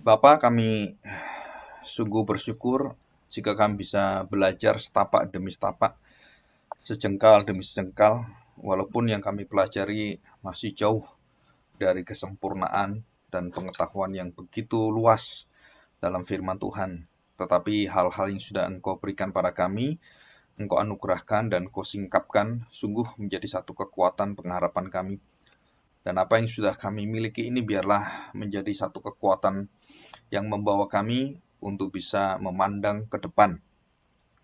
Bapa, kami sungguh bersyukur jika kami bisa belajar setapak demi setapak, sejengkal demi sejengkal, walaupun yang kami pelajari masih jauh dari kesempurnaan dan pengetahuan yang begitu luas dalam firman Tuhan. Tetapi hal-hal yang sudah Engkau berikan pada kami, Engkau anugerahkan dan Engkau singkapkan, sungguh menjadi satu kekuatan pengharapan kami. Dan apa yang sudah kami miliki ini biarlah menjadi satu kekuatan yang membawa kami untuk bisa memandang ke depan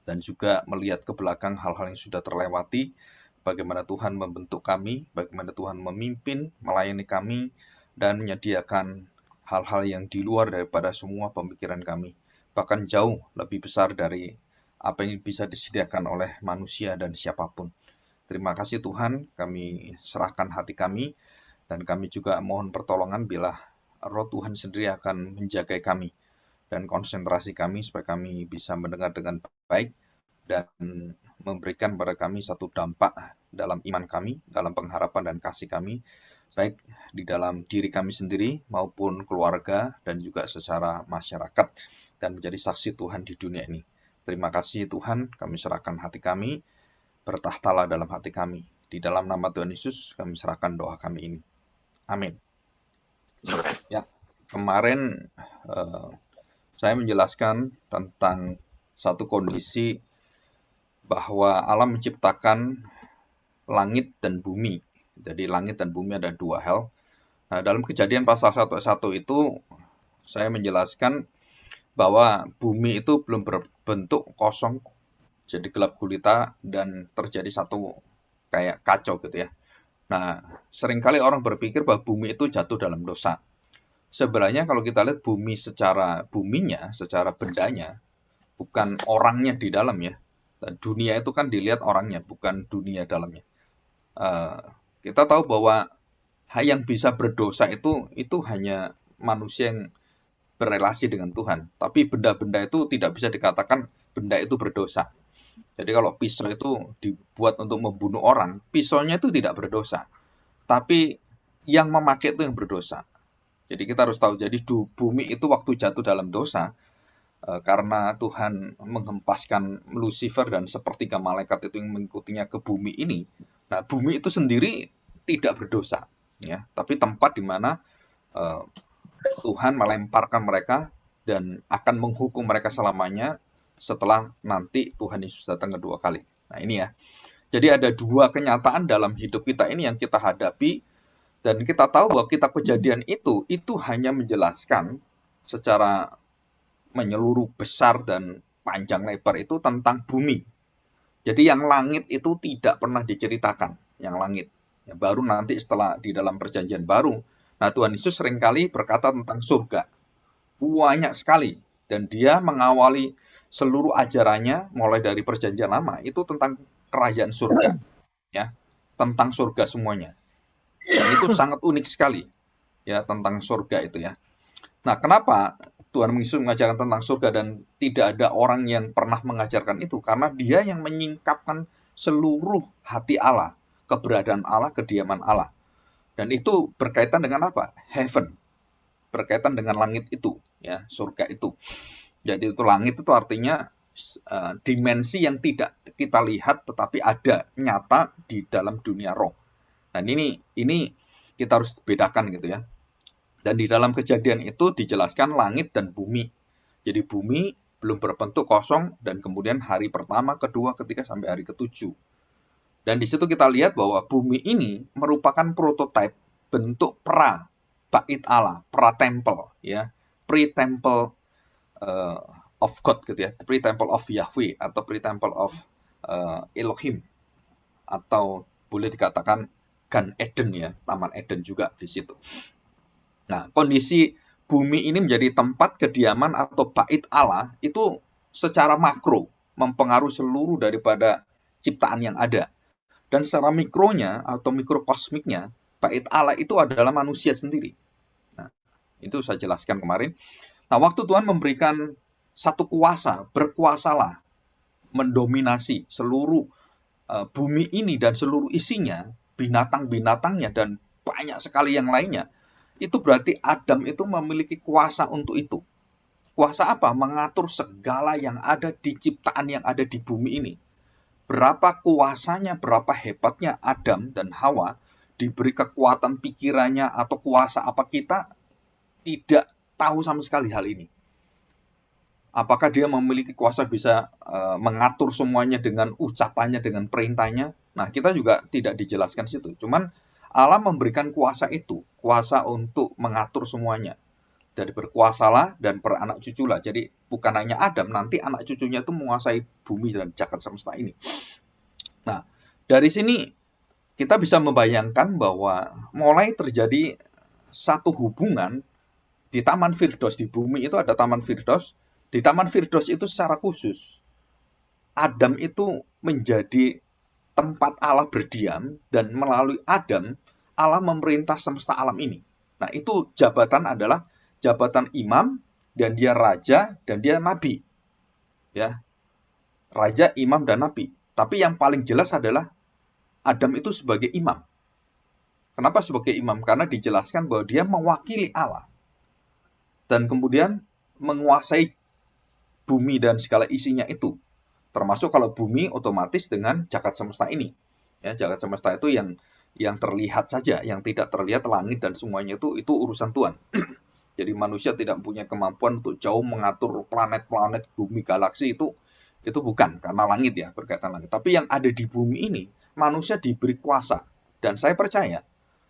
dan juga melihat ke belakang hal-hal yang sudah terlewati, bagaimana Tuhan membentuk kami, bagaimana Tuhan memimpin, melayani kami, dan menyediakan hal-hal yang di luar daripada semua pemikiran kami, bahkan jauh lebih besar dari apa yang bisa disediakan oleh manusia dan siapapun. Terima kasih Tuhan, kami serahkan hati kami, dan kami juga mohon pertolongan bila Roh Tuhan sendiri akan menjaga kami dan konsentrasi kami supaya kami bisa mendengar dengan baik dan memberikan pada kami satu dampak dalam iman kami, dalam pengharapan dan kasih kami, baik di dalam diri kami sendiri maupun keluarga dan juga secara masyarakat dan menjadi saksi Tuhan di dunia ini. Terima kasih Tuhan, kami serahkan hati kami, bertahtalah dalam hati kami. Di dalam nama Tuhan Yesus kami serahkan doa kami ini. Amin. Ya, kemarin saya menjelaskan tentang satu kondisi bahwa Allah menciptakan langit dan bumi. Jadi langit dan bumi ada dua hal. Nah, dalam Kejadian pasal 1 ayat 1 itu saya menjelaskan bahwa bumi itu belum berbentuk kosong, jadi gelap gulita dan terjadi satu kayak kacau gitu ya. Nah, seringkali orang berpikir bahwa bumi itu jatuh dalam dosa. Sebenarnya kalau kita lihat bumi secara buminya, secara bendanya, bukan orangnya di dalam ya. Dan dunia itu kan dilihat orangnya, bukan dunia dalamnya. Eh, kita tahu bahwa yang bisa berdosa itu hanya manusia yang berrelasi dengan Tuhan. Tapi benda-benda itu tidak bisa dikatakan benda itu berdosa. Jadi kalau pisau itu dibuat untuk membunuh orang, pisaunya itu tidak berdosa. Tapi yang memakai itu yang berdosa. Jadi kita harus tahu, jadi bumi itu waktu jatuh dalam dosa, karena Tuhan menghempaskan Lucifer dan sepertiga malaikat itu yang mengikutinya ke bumi ini. Nah, bumi itu sendiri tidak berdosa, ya, tapi tempat di mana Tuhan melemparkan mereka dan akan menghukum mereka selamanya setelah nanti Tuhan Yesus datang kedua kali. Nah, ini ya. Jadi ada dua kenyataan dalam hidup kita ini yang kita hadapi, dan kita tahu bahwa kitab Kejadian itu hanya menjelaskan secara menyeluruh besar dan panjang lebar itu tentang bumi. Jadi yang langit itu tidak pernah diceritakan, yang langit. Ya, baru nanti setelah di dalam perjanjian baru. Nah, Tuhan Yesus seringkali berkata tentang surga. Banyak sekali. Dan dia mengawali seluruh ajarannya mulai dari perjanjian lama itu tentang kerajaan surga. Ya, tentang surga semuanya. Dan itu sangat unik sekali. Ya, tentang surga itu ya. Nah, kenapa Tuhan Yesus mengajarkan tentang surga dan tidak ada orang yang pernah mengajarkan itu? Karena dia yang menyingkapkan seluruh hati Allah, keberadaan Allah, kediaman Allah. Dan itu berkaitan dengan apa? Heaven. Berkaitan dengan langit itu, ya, surga itu. Jadi itu langit itu artinya dimensi yang tidak kita lihat tetapi ada nyata di dalam dunia roh. Dan ini kita harus bedakan gitu ya. Dan di dalam Kejadian itu dijelaskan langit dan bumi. Jadi bumi belum berbentuk kosong dan kemudian hari pertama, kedua, ketiga sampai hari ketujuh. Dan di situ kita lihat bahwa bumi ini merupakan prototipe bentuk bait Allah, pra-temple ya, pre-temple of God gitu ya, pre-temple of Yahweh atau pre-temple of Elohim, atau boleh dikatakan Gan Eden ya, Taman Eden juga di situ. Nah, kondisi bumi ini menjadi tempat kediaman atau bait Allah itu secara makro mempengaruhi seluruh daripada ciptaan yang ada. Dan secara mikronya atau mikrokosmiknya, bait Allah itu adalah manusia sendiri. Nah, itu saya jelaskan kemarin. Nah, waktu Tuhan memberikan satu kuasa, berkuasalah mendominasi seluruh bumi ini dan seluruh isinya, binatang-binatangnya dan banyak sekali yang lainnya, itu berarti Adam itu memiliki kuasa untuk itu. Kuasa apa? Mengatur segala yang ada di ciptaan yang ada di bumi ini. Berapa kuasanya, berapa hebatnya Adam dan Hawa, diberi kekuatan pikirannya atau kuasa apa, kita tidak tahu sama sekali hal ini. Apakah dia memiliki kuasa bisa mengatur semuanya dengan ucapannya, dengan perintahnya? Nah, kita juga tidak dijelaskan situ. Cuman Allah memberikan kuasa itu, kuasa untuk mengatur semuanya. Dari berkuasalah dan beranak cuculah. Jadi bukan hanya Adam, nanti anak cucunya itu menguasai bumi dan jagat semesta ini. Nah, dari sini kita bisa membayangkan bahwa mulai terjadi satu hubungan di Taman Firdaus. Di bumi itu ada Taman Firdaus. Di Taman Firdaus itu secara khusus, Adam itu menjadi tempat Allah berdiam, dan melalui Adam, Allah memerintah semesta alam ini. Nah, itu jabatan adalah jabatan imam, dan dia raja, dan dia nabi. Ya, raja, imam, dan nabi. Tapi yang paling jelas adalah Adam itu sebagai imam. Kenapa sebagai imam? Karena dijelaskan bahwa dia mewakili Allah. Dan kemudian menguasai bumi dan segala isinya itu. Termasuk kalau bumi otomatis dengan jagat semesta ini. Ya, jagat semesta itu yang terlihat saja, yang tidak terlihat, langit dan semuanya itu urusan Tuhan. Jadi manusia tidak punya kemampuan untuk jauh mengatur planet-planet, bumi, galaksi itu bukan, karena langit ya, berkaitan langit. Tapi yang ada di bumi ini, manusia diberi kuasa. Dan saya percaya,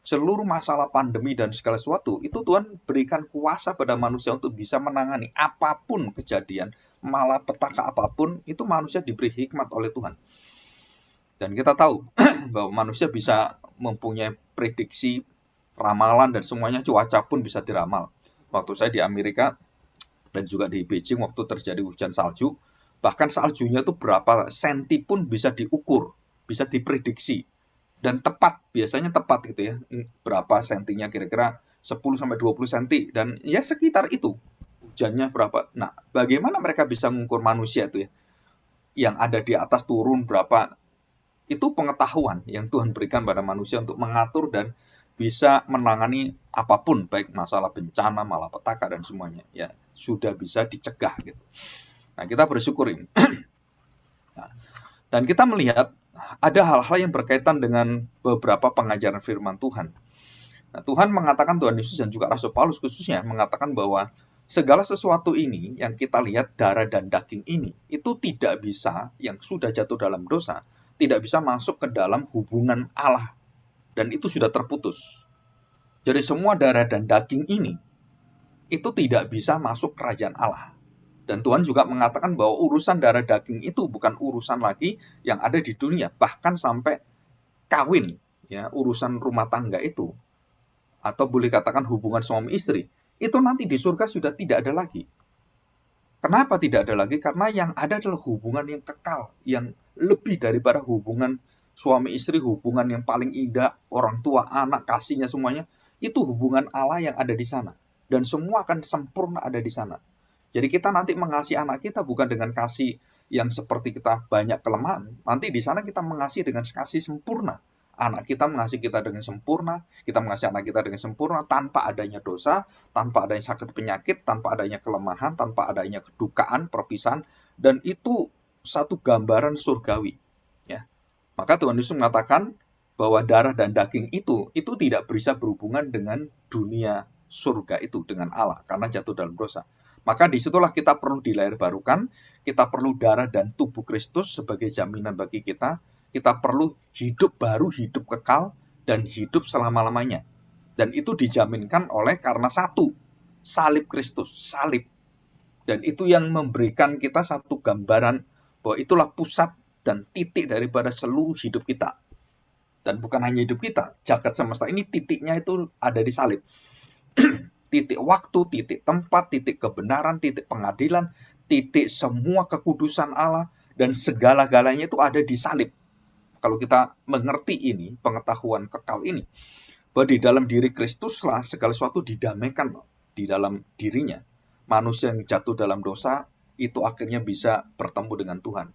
seluruh masalah pandemi dan segala sesuatu, itu Tuhan berikan kuasa pada manusia untuk bisa menangani apapun kejadian, malapetaka apapun, itu manusia diberi hikmat oleh Tuhan. Dan kita tahu bahwa manusia bisa mempunyai prediksi, ramalan, dan semuanya, cuaca pun bisa diramal. Waktu saya di Amerika dan juga di Beijing, waktu terjadi hujan salju, bahkan saljunya itu berapa senti pun bisa diukur, bisa diprediksi. Dan tepat, biasanya tepat gitu ya, berapa sentinya, kira-kira 10-20 senti, dan ya sekitar itu, hujannya berapa. Nah, bagaimana mereka bisa mengukur manusia itu ya, yang ada di atas turun berapa, itu pengetahuan yang Tuhan berikan pada manusia untuk mengatur dan bisa menangani apapun, baik masalah bencana, malapetaka, dan semuanya, ya sudah bisa dicegah gitu. Nah, kita bersyukur ini. Nah, dan kita melihat ada hal-hal yang berkaitan dengan beberapa pengajaran firman Tuhan. Nah, Tuhan mengatakan, Tuhan Yesus dan juga Rasul Paulus khususnya mengatakan bahwa segala sesuatu ini yang kita lihat, darah dan daging ini, itu tidak bisa, yang sudah jatuh dalam dosa, tidak bisa masuk ke dalam hubungan Allah. Dan itu sudah terputus. Jadi semua darah dan daging ini, itu tidak bisa masuk kerajaan Allah. Dan Tuhan juga mengatakan bahwa urusan darah daging itu bukan urusan lagi yang ada di dunia, bahkan sampai kawin, ya, urusan rumah tangga itu, atau boleh katakan hubungan suami istri, itu nanti di surga sudah tidak ada lagi. Kenapa tidak ada lagi? Karena yang ada adalah hubungan yang kekal, yang lebih daripada hubungan suami istri, hubungan yang paling indah, orang tua, anak, kasihnya semuanya, itu hubungan Allah yang ada di sana. Dan semua akan sempurna ada di sana. Jadi kita nanti mengasihi anak kita bukan dengan kasih yang seperti kita banyak kelemahan. Nanti di sana kita mengasihi dengan kasih sempurna. Anak kita mengasihi kita dengan sempurna, kita mengasihi anak kita dengan sempurna, tanpa adanya dosa, tanpa adanya sakit penyakit, tanpa adanya kelemahan, tanpa adanya kedukaan, perpisahan, dan itu satu gambaran surgawi. Ya. Maka Tuhan Yesus mengatakan bahwa darah dan daging itu tidak bisa berhubungan dengan dunia surga itu, dengan Allah, karena jatuh dalam dosa. Maka disitulah kita perlu dilahirbarukan, kita perlu darah dan tubuh Kristus sebagai jaminan bagi kita. Kita perlu hidup baru, hidup kekal, dan hidup selama-lamanya. Dan itu dijaminkan oleh karena satu, salib Kristus, salib. Dan itu yang memberikan kita satu gambaran bahwa itulah pusat dan titik daripada seluruh hidup kita. Dan bukan hanya hidup kita, jagat semesta ini titiknya itu ada di salib. Titik waktu, titik tempat, titik kebenaran, titik pengadilan, titik semua kekudusan Allah, dan segala-galanya itu ada di salib. Kalau kita mengerti ini, pengetahuan kekal ini, bahwa di dalam diri Kristuslah segala sesuatu didamaikan di dalam dirinya. Manusia yang jatuh dalam dosa, itu akhirnya bisa bertemu dengan Tuhan.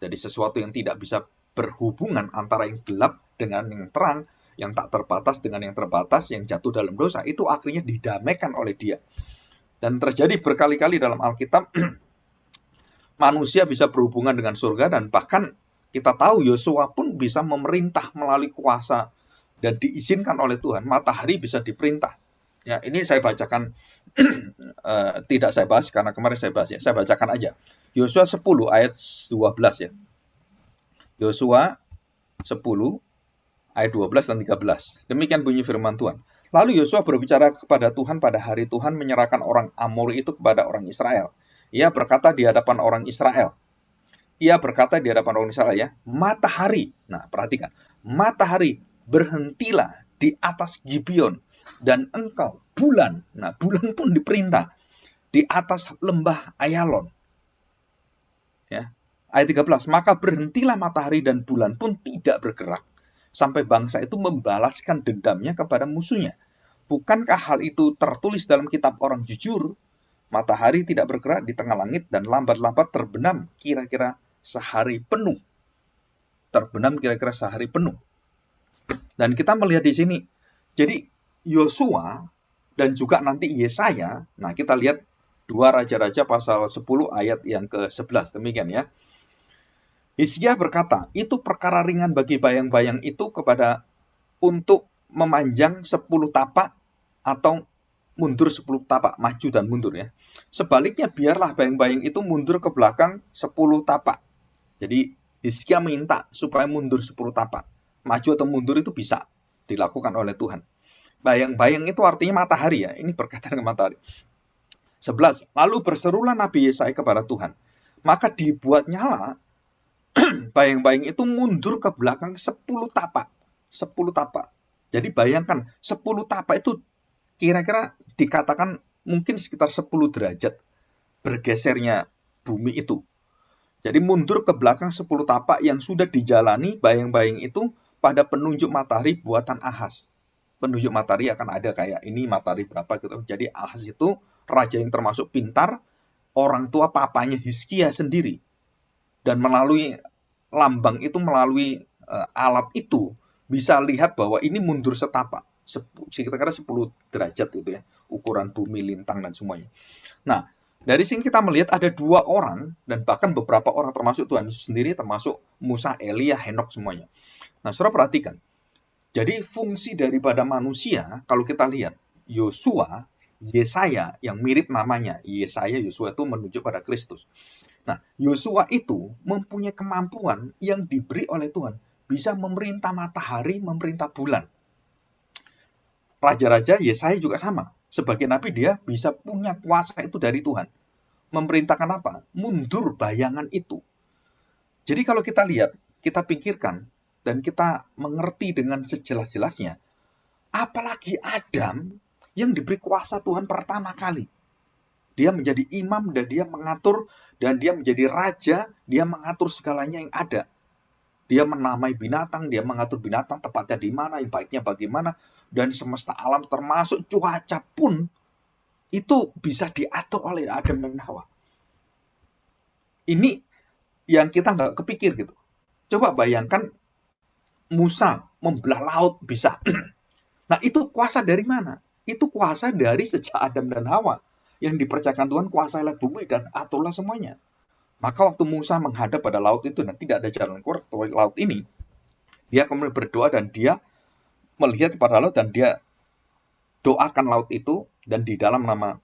Jadi sesuatu yang tidak bisa berhubungan antara yang gelap dengan yang terang, yang tak terbatas dengan yang terbatas, yang jatuh dalam dosa, itu akhirnya didamaikan oleh Dia. Dan terjadi berkali-kali dalam Alkitab, manusia bisa berhubungan dengan surga, dan bahkan kita tahu Yosua pun bisa memerintah melalui kuasa dan diizinkan oleh Tuhan. Matahari bisa diperintah. Ya, ini saya bacakan, tidak saya bahas karena kemarin saya bahas ya. Saya bacakan aja. Yosua 10 ayat 12 ya. Yosua 10 ayat 12 dan 13. Demikian bunyi firman Tuhan. Lalu Yosua berbicara kepada Tuhan pada hari Tuhan menyerahkan orang Amori itu kepada orang Israel. Ia berkata di hadapan orang Israel. Ia berkata di hadapan orang Israel ya, matahari. Nah, perhatikan. Matahari, berhentilah di atas Gibeon, dan engkau bulan. Nah, bulan pun diperintah di atas lembah Ayalon. Ya. Ayat 13, maka berhentilah matahari dan bulan pun tidak bergerak sampai bangsa itu membalaskan dendamnya kepada musuhnya. Bukankah hal itu tertulis dalam kitab orang jujur? Matahari tidak bergerak di tengah langit dan lambat-lambat terbenam kira-kira sehari penuh. Terbenam kira-kira sehari penuh. Dan kita melihat di sini, jadi Yosua dan juga nanti Yesaya, nah kita lihat 2 Raja-Raja pasal 10 ayat yang ke-11, demikian ya. Hizkia berkata, itu perkara ringan bagi bayang-bayang itu kepada untuk memanjang 10 tapak atau mundur 10 tapak, maju dan mundur ya. Sebaliknya biarlah bayang-bayang itu mundur ke belakang 10 tapak. Jadi Hizkia minta supaya mundur 10 tapak. Maju atau mundur itu bisa dilakukan oleh Tuhan. Bayang-bayang itu artinya matahari ya. Ini berkaitan dengan matahari. 11. Lalu berserulah Nabi Yesaya kepada Tuhan. Maka dibuat nyala bayang-bayang itu mundur ke belakang 10 tapak. 10 tapak. Jadi bayangkan 10 tapak itu kira-kira dikatakan mungkin sekitar 10 derajat bergesernya bumi itu. Jadi mundur ke belakang 10 tapak yang sudah dijalani bayang-bayang itu pada penunjuk matahari buatan Ahaz. Penunjuk matahari akan ada kayak ini matahari berapa gitu. Jadi Ahaz itu raja yang termasuk pintar, orang tua papanya Hizkia sendiri. Dan melalui lambang itu, melalui alat itu, bisa lihat bahwa ini mundur setapak. Kira-kira 10 derajat gitu ya. Ukuran bumi, lintang, dan semuanya. Nah, dari sini kita melihat ada 2 orang, dan bahkan beberapa orang termasuk Tuhan Yesus sendiri, termasuk Musa, Elia, Henok semuanya. Nah, saudara perhatikan. Jadi fungsi daripada manusia, kalau kita lihat, Yosua, Yesaya yang mirip namanya, Yesaya, Yosua itu menunjuk pada Kristus. Nah, Yosua itu mempunyai kemampuan yang diberi oleh Tuhan. Bisa memerintah matahari, memerintah bulan. Raja-raja Yesaya juga sama. Sebagai nabi dia bisa punya kuasa itu dari Tuhan. Memerintahkan apa? Mundur bayangan itu. Jadi kalau kita lihat, kita pikirkan, dan kita mengerti dengan sejelas-jelasnya, apalagi Adam yang diberi kuasa Tuhan pertama kali. Dia menjadi imam dan dia mengatur, dan dia menjadi raja, dia mengatur segalanya yang ada. Dia menamai binatang, dia mengatur binatang tepatnya di mana, yang baiknya bagaimana, dan semesta alam termasuk cuaca pun itu bisa diatur oleh Adam dan Hawa. Ini yang kita nggak kepikir gitu. Coba bayangkan Musa membelah laut bisa. Nah itu kuasa dari mana? Itu kuasa dari sejak Adam dan Hawa. Yang dipercayakan Tuhan kuasailah bumi dan aturlah semuanya. Maka waktu Musa menghadap pada laut itu dan tidak ada jalan keluar dari laut ini, dia kemudian berdoa dan dia melihat kepada laut dan dia doakan laut itu, dan di dalam nama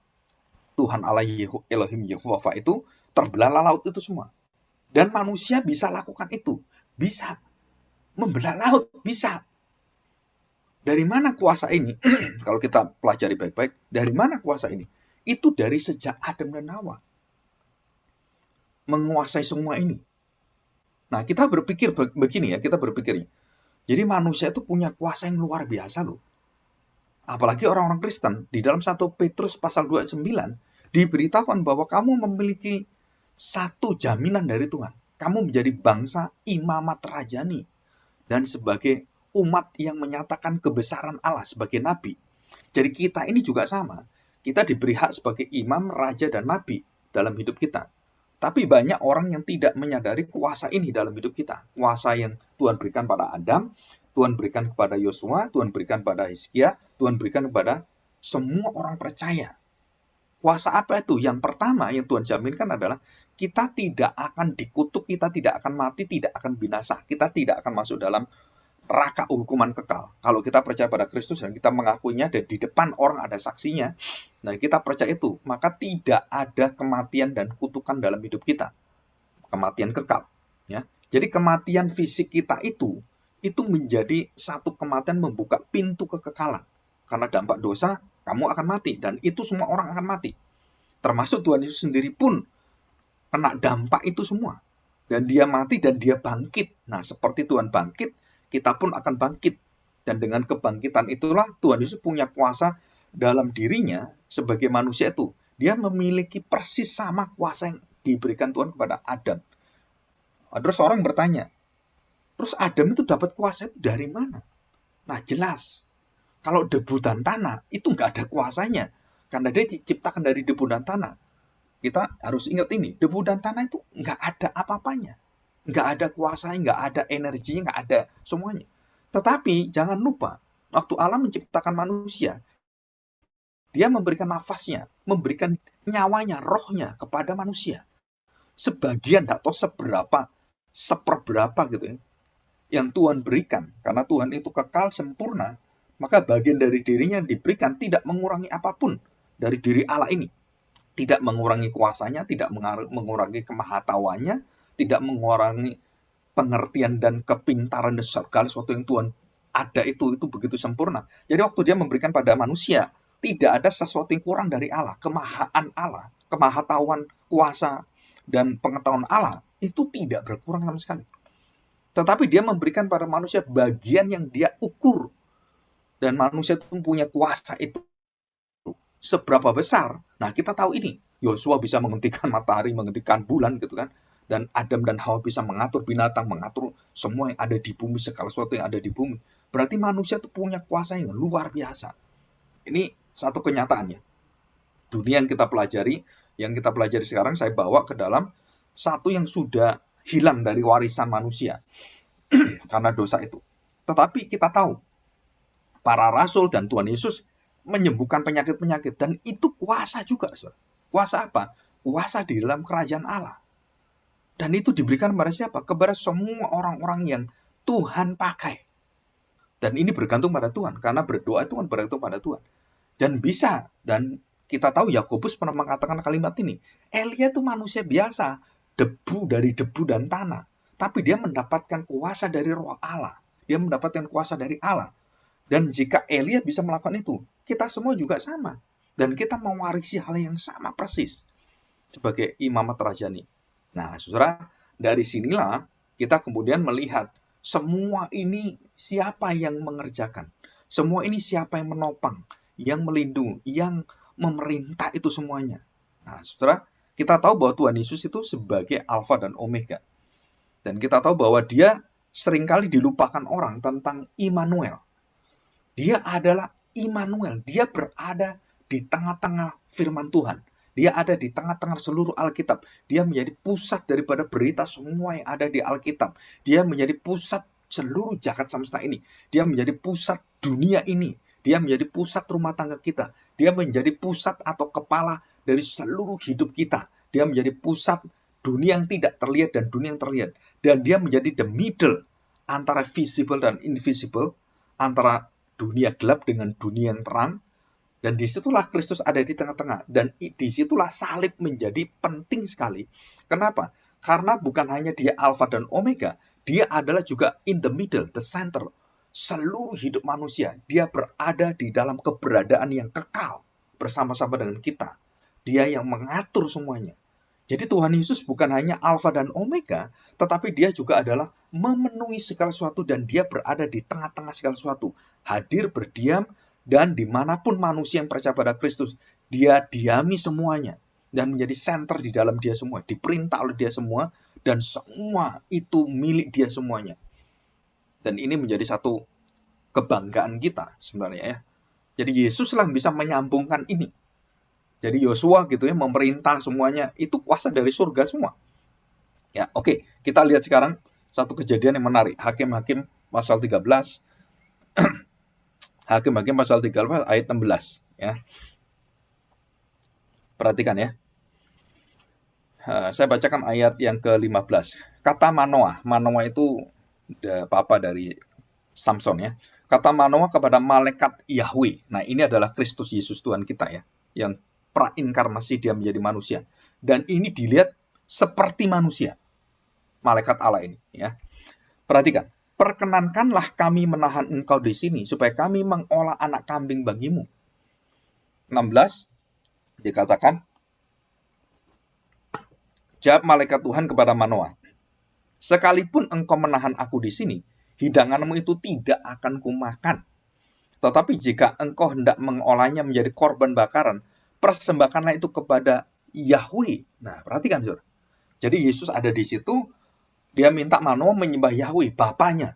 Tuhan Allah Elohim Yehovah itu terbelahlah laut itu semua. Dan manusia bisa lakukan itu. Bisa. Membelah laut. Bisa. Dari mana kuasa ini? Kalau kita pelajari baik-baik, dari mana kuasa ini? Itu dari sejak Adam dan Hawa. Menguasai semua ini. Nah, kita berpikir begini ya, kita berpikirnya. Jadi manusia itu punya kuasa yang luar biasa loh. Apalagi orang-orang Kristen, di dalam 1 Petrus pasal 2 ayat 9, diberitakan bahwa kamu memiliki satu jaminan dari Tuhan. Kamu menjadi bangsa imamat rajani. Dan sebagai umat yang menyatakan kebesaran Allah sebagai nabi. Jadi kita ini juga sama. Kita diberi hak sebagai imam, raja, dan nabi dalam hidup kita. Tapi banyak orang yang tidak menyadari kuasa ini dalam hidup kita. Kuasa yang Tuhan berikan pada Adam, Tuhan berikan kepada Yosua, Tuhan berikan kepada Hizkia, Tuhan berikan kepada semua orang percaya. Kuasa apa itu? Yang pertama yang Tuhan jaminkan adalah kita tidak akan dikutuk, kita tidak akan mati, tidak akan binasa, kita tidak akan masuk dalam neraka hukuman kekal. Kalau kita percaya pada Kristus dan kita mengakuinya dan di depan orang ada saksinya, nah kita percaya itu, maka tidak ada kematian dan kutukan dalam hidup kita. Kematian kekal. Ya. Jadi kematian fisik kita itu menjadi satu kematian membuka pintu kekekalan. Karena dampak dosa, kamu akan mati. Dan itu semua orang akan mati. Termasuk Tuhan Yesus sendiri pun kena dampak itu semua. Dan dia mati dan dia bangkit. Nah, seperti Tuhan bangkit, kita pun akan bangkit. Dan dengan kebangkitan itulah Tuhan Yesus punya kuasa dalam dirinya sebagai manusia itu. Dia memiliki persis sama kuasa yang diberikan Tuhan kepada Adam. Terus orang bertanya, terus Adam itu dapat kuasa itu dari mana? Nah, jelas. Kalau debu dan tanah itu nggak ada kuasanya. Karena dia diciptakan dari debu dan tanah. Kita harus ingat ini, debu dan tanah itu nggak ada apa-apanya. Nggak ada kuasanya, nggak ada energinya, nggak ada semuanya. Tetapi jangan lupa, waktu Allah menciptakan manusia, dia memberikan nafasnya, memberikan nyawanya, rohnya kepada manusia. Sebagian, nggak tahu seperberapa gitu ya, yang Tuhan berikan. Karena Tuhan itu kekal, sempurna, maka bagian dari dirinya diberikan tidak mengurangi apapun dari diri Allah ini. Tidak mengurangi kuasanya, tidak mengurangi kemahatauannya, tidak mengurangi pengertian dan kepintaran dan segala sesuatu yang Tuhan ada itu begitu sempurna. Jadi waktu dia memberikan pada manusia, tidak ada sesuatu yang kurang dari Allah. Kemahaan Allah, kemahatauan, kuasa, dan pengetahuan Allah itu tidak berkurang sama sekali. Tetapi dia memberikan pada manusia bagian yang dia ukur. Dan manusia itu punya kuasa itu seberapa besar. Nah, kita tahu ini. Yosua bisa menghentikan matahari, menghentikan bulan gitu kan. Dan Adam dan Hawa bisa mengatur binatang, mengatur semua yang ada di bumi, segala sesuatu yang ada di bumi. Berarti manusia itu punya kuasa yang luar biasa. Ini satu kenyataannya. Dunia yang kita pelajari sekarang saya bawa ke dalam satu yang sudah hilang dari warisan manusia karena dosa itu. Tetapi kita tahu para rasul dan Tuhan Yesus menyembuhkan penyakit-penyakit dan itu kuasa juga. Kuasa apa? Kuasa di dalam kerajaan Allah. Dan itu diberikan kepada siapa? Kepada semua orang-orang yang Tuhan pakai. Dan ini bergantung pada Tuhan karena berdoa itu kan bergantung pada Tuhan. Dan bisa, dan kita tahu Yakobus pernah mengatakan kalimat ini. Elia itu manusia biasa, debu dari debu dan tanah. Tapi dia mendapatkan kuasa dari roh Allah. Dia mendapatkan kuasa dari Allah. Dan jika Elia bisa melakukan itu, kita semua juga sama. Dan kita mewarisi hal yang sama persis. Sebagai imamat rajani. Nah, saudara, dari sinilah kita kemudian melihat semua ini siapa yang mengerjakan. Semua ini siapa yang menopang, yang melindungi, yang memerintah itu semuanya. Nah, saudara, kita tahu bahwa Tuhan Yesus itu sebagai Alfa dan Omega. Dan kita tahu bahwa dia seringkali dilupakan orang tentang Immanuel. Dia adalah Immanuel. Dia berada di tengah-tengah firman Tuhan. Dia ada di tengah-tengah seluruh Alkitab. Dia menjadi pusat daripada berita semua yang ada di Alkitab. Dia menjadi pusat seluruh jagat semesta ini. Dia menjadi pusat dunia ini. Dia menjadi pusat rumah tangga kita. Dia menjadi pusat atau kepala dari seluruh hidup kita. Dia menjadi pusat dunia yang tidak terlihat dan dunia yang terlihat. Dan dia menjadi the middle antara visible dan invisible. Antara dunia gelap dengan dunia yang terang. Dan disitulah Kristus ada di tengah-tengah. Dan disitulah salib menjadi penting sekali. Kenapa? Karena bukan hanya dia Alfa dan Omega. Dia adalah juga in the middle, the center. Seluruh hidup manusia. Dia berada di dalam keberadaan yang kekal. Bersama-sama dengan kita. Dia yang mengatur semuanya. Jadi Tuhan Yesus bukan hanya Alfa dan Omega. Tetapi dia juga adalah memenuhi segala sesuatu. Dan dia berada di tengah-tengah segala sesuatu. Hadir, berdiam. Dan dimanapun manusia yang percaya pada Kristus, dia diami semuanya. Dan menjadi center di dalam dia semua. Diperintah oleh dia semua. Dan semua itu milik dia semuanya. Dan ini menjadi satu kebanggaan kita sebenarnya ya. Jadi Yesuslah yang bisa menyambungkan ini. Jadi Yosua gitu ya, memerintah semuanya. Itu kuasa dari surga semua. Ya, oke. Kita lihat sekarang satu kejadian yang menarik. Hakim-Hakim pasal 13, Hakim-Hakim pasal 13 ayat 16 ya. Perhatikan ya. Saya bacakan ayat yang ke-15. Kata Manoah, Manoah itu papa dari Samson ya. Kata Manoah kepada malaikat Yahweh. Nah, ini adalah Kristus Yesus Tuhan kita ya, yang prainkarnasi, dia menjadi manusia. Dan ini dilihat seperti manusia. Malaikat Allah ini ya. Perhatikan, perkenankanlah kami menahan engkau di sini supaya kami mengolah anak kambing bagimu. 16 dikatakan, jawab malaikat Tuhan kepada Manoah, sekalipun engkau menahan aku di sini, hidanganmu itu tidak akan kumakan. Tetapi jika engkau hendak mengolahnya menjadi korban bakaran, persembahkanlah itu kepada Yahweh. Nah, perhatikan, saudara. Jadi Yesus ada di situ, dia minta Manoah menyembah Yahweh, Bapaknya.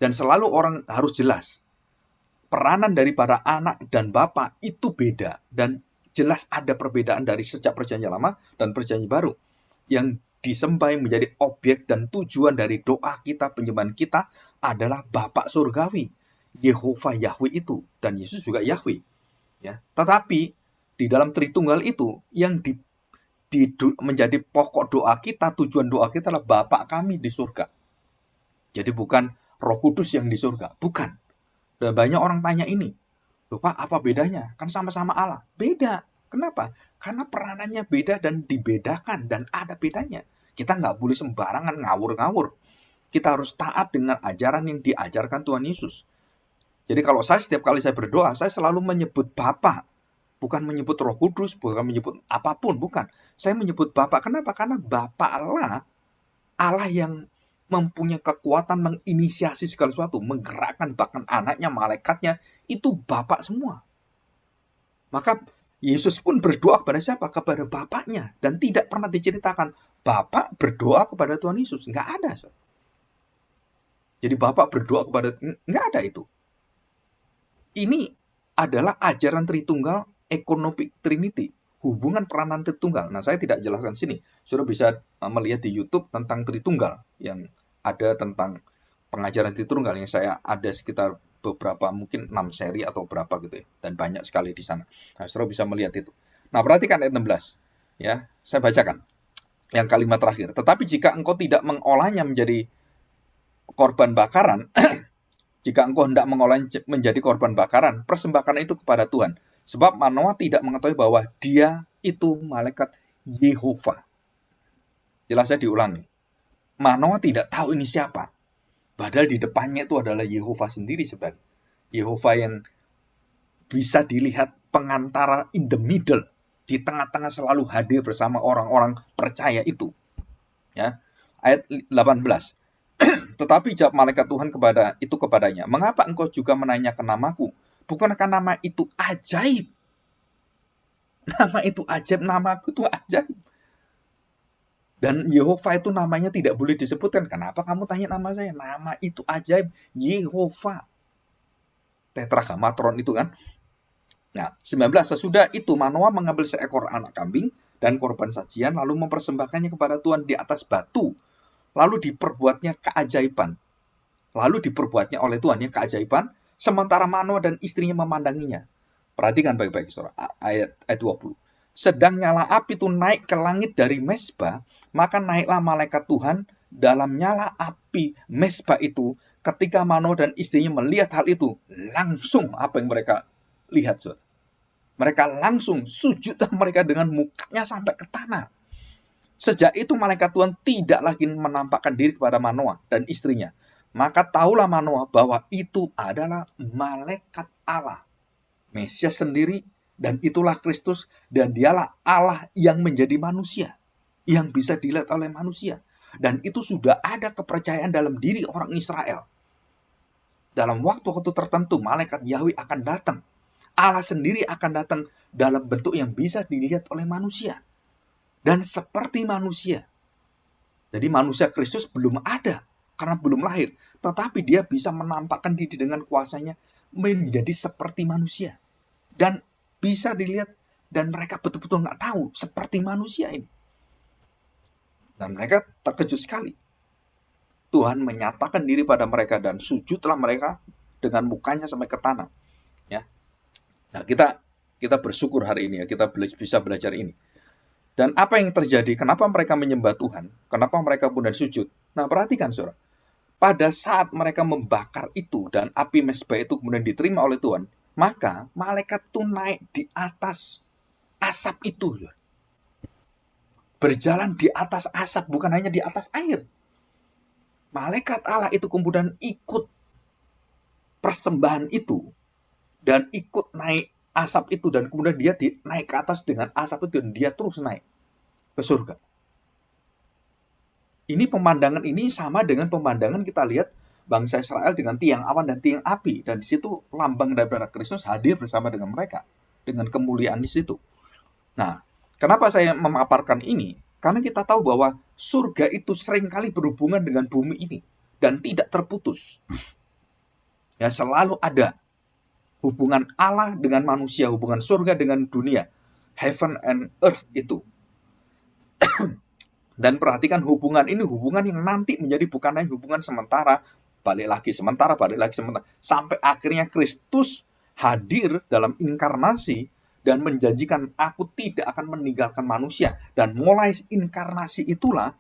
Dan selalu orang harus jelas, peranan daripada anak dan Bapa itu beda. Dan jelas ada perbedaan dari sejak Perjanjian Lama dan Perjanjian Baru. Yang disembah menjadi objek dan tujuan dari doa kita, penyembahan kita adalah Bapa Surgawi, Yehova Yahweh itu, dan Yesus juga Yahweh. Ya. Tetapi di dalam Tritunggal itu yang menjadi pokok doa kita, tujuan doa kita adalah Bapa kami di surga. Jadi bukan Roh Kudus yang di surga, bukan. Dan banyak orang tanya ini, Pak, apa bedanya? Kan sama-sama Allah. Beda. Kenapa? Karena peranannya beda dan dibedakan, dan ada bedanya. Kita nggak boleh sembarangan ngawur-ngawur. Kita harus taat dengan ajaran yang diajarkan Tuhan Yesus. Jadi kalau setiap kali saya berdoa, saya selalu menyebut Bapa. Bukan menyebut Roh Kudus, bukan menyebut apapun, bukan. Saya menyebut Bapa. Kenapa? Karena Bapa Allah, Allah yang mempunyai kekuatan menginisiasi segala sesuatu, menggerakkan bahkan anaknya, malaikatnya, itu Bapa semua. Maka Yesus pun berdoa kepada siapa? Kepada Bapaknya. Dan tidak pernah diceritakan Bapak berdoa kepada Tuhan Yesus. Nggak ada. So. Jadi Bapak berdoa kepada, nggak ada itu. Ini adalah ajaran Tritunggal, Economic Trinity. Hubungan peranan Tritunggal. Nah, saya tidak jelaskan sini. Sudah bisa melihat di YouTube tentang Tritunggal. Yang ada tentang pengajaran Tritunggal yang saya ada sekitar beberapa, mungkin 6 seri atau berapa gitu ya. Dan banyak sekali di sana. Nah, saudara bisa melihat itu. Nah, perhatikan ayat 16. Ya, saya bacakan. Yang kalimat terakhir. Tetapi jika engkau tidak mengolahnya menjadi korban bakaran, jika engkau hendak mengolahnya menjadi korban bakaran, persembahkan itu kepada Tuhan. Sebab Manoah tidak mengetahui bahwa dia itu malaikat Yehova. Jelas saya diulangi. Manoah tidak tahu ini siapa. Padahal di depannya itu adalah Yehova sendiri sebenarnya. Yehova yang bisa dilihat pengantara in the middle. Di tengah-tengah selalu hadir bersama orang-orang percaya itu. Ya. Ayat 18. Tetapi jawab malaikat Tuhan kepadanya, mengapa engkau juga menanyakan namaku? Bukankah nama itu ajaib? Nama itu ajaib, namaku itu ajaib. Dan Yehova itu namanya tidak boleh disebutkan. Kenapa kamu tanya nama saya? Nama itu ajaib, Yehova. Tetragrammaton itu kan. Nah, 19. Sesudah itu Manoah mengambil seekor anak kambing dan korban sajian, lalu mempersembahkannya kepada Tuhan di atas batu. Lalu diperbuatnya keajaiban. Lalu diperbuatnya oleh Tuhan ya keajaiban, sementara Manoah dan istrinya memandanginya. Perhatikan baik-baik, saudara. Ayat 20. Sedang nyala api itu naik ke langit dari Mesbah, maka naiklah malaikat Tuhan dalam nyala api Mesbah itu. Ketika Manoah dan istrinya melihat hal itu, langsung apa yang mereka lihat, saudara? Mereka langsung sujud mereka dengan mukanya sampai ke tanah. Sejak itu malaikat Tuhan tidak lagi menampakkan diri kepada Manoah dan istrinya. Maka tahulah Manoah bahwa itu adalah malaikat Allah, Mesias sendiri, dan itulah Kristus, dan dialah Allah yang menjadi manusia, yang bisa dilihat oleh manusia. Dan itu sudah ada kepercayaan dalam diri orang Israel. Dalam waktu-waktu tertentu, malaikat Yahweh akan datang. Allah sendiri akan datang dalam bentuk yang bisa dilihat oleh manusia. Dan seperti manusia. Jadi manusia Kristus belum ada, karena belum lahir. Tetapi dia bisa menampakkan diri dengan kuasanya menjadi seperti manusia. Dan bisa dilihat, dan mereka betul-betul nggak tahu seperti manusia ini. Dan mereka terkejut sekali. Tuhan menyatakan diri pada mereka dan sujudlah mereka dengan mukanya sampai ke tanah. Ya. Nah, kita bersyukur hari ini ya, kita bisa belajar ini. Dan apa yang terjadi? Kenapa mereka menyembah Tuhan? Kenapa mereka kemudian sujud? Nah, perhatikan saudara. Pada saat mereka membakar itu dan api mezbah itu kemudian diterima oleh Tuhan, maka malaikat itu naik di atas asap itu, saudara. Berjalan di atas asap, bukan hanya di atas air. Malaikat Allah itu kemudian ikut persembahan itu dan ikut naik asap itu, dan kemudian dia naik ke atas dengan asap itu, dan dia terus naik ke surga. Ini pemandangan ini sama dengan pemandangan kita lihat bangsa Israel dengan tiang awan dan tiang api, dan di situ lambang daripada Kristus hadir bersama dengan mereka dengan kemuliaan di situ. Nah, kenapa saya memaparkan ini? Karena kita tahu bahwa surga itu seringkali berhubungan dengan bumi ini dan tidak terputus. Ya, selalu ada hubungan Allah dengan manusia, hubungan surga dengan dunia, heaven and earth itu. Dan perhatikan hubungan ini, hubungan yang nanti menjadi bukan hanya hubungan sementara, balik lagi sementara, sampai akhirnya Kristus hadir dalam inkarnasi dan menjanjikan, aku tidak akan meninggalkan manusia. Dan mulai inkarnasi itulah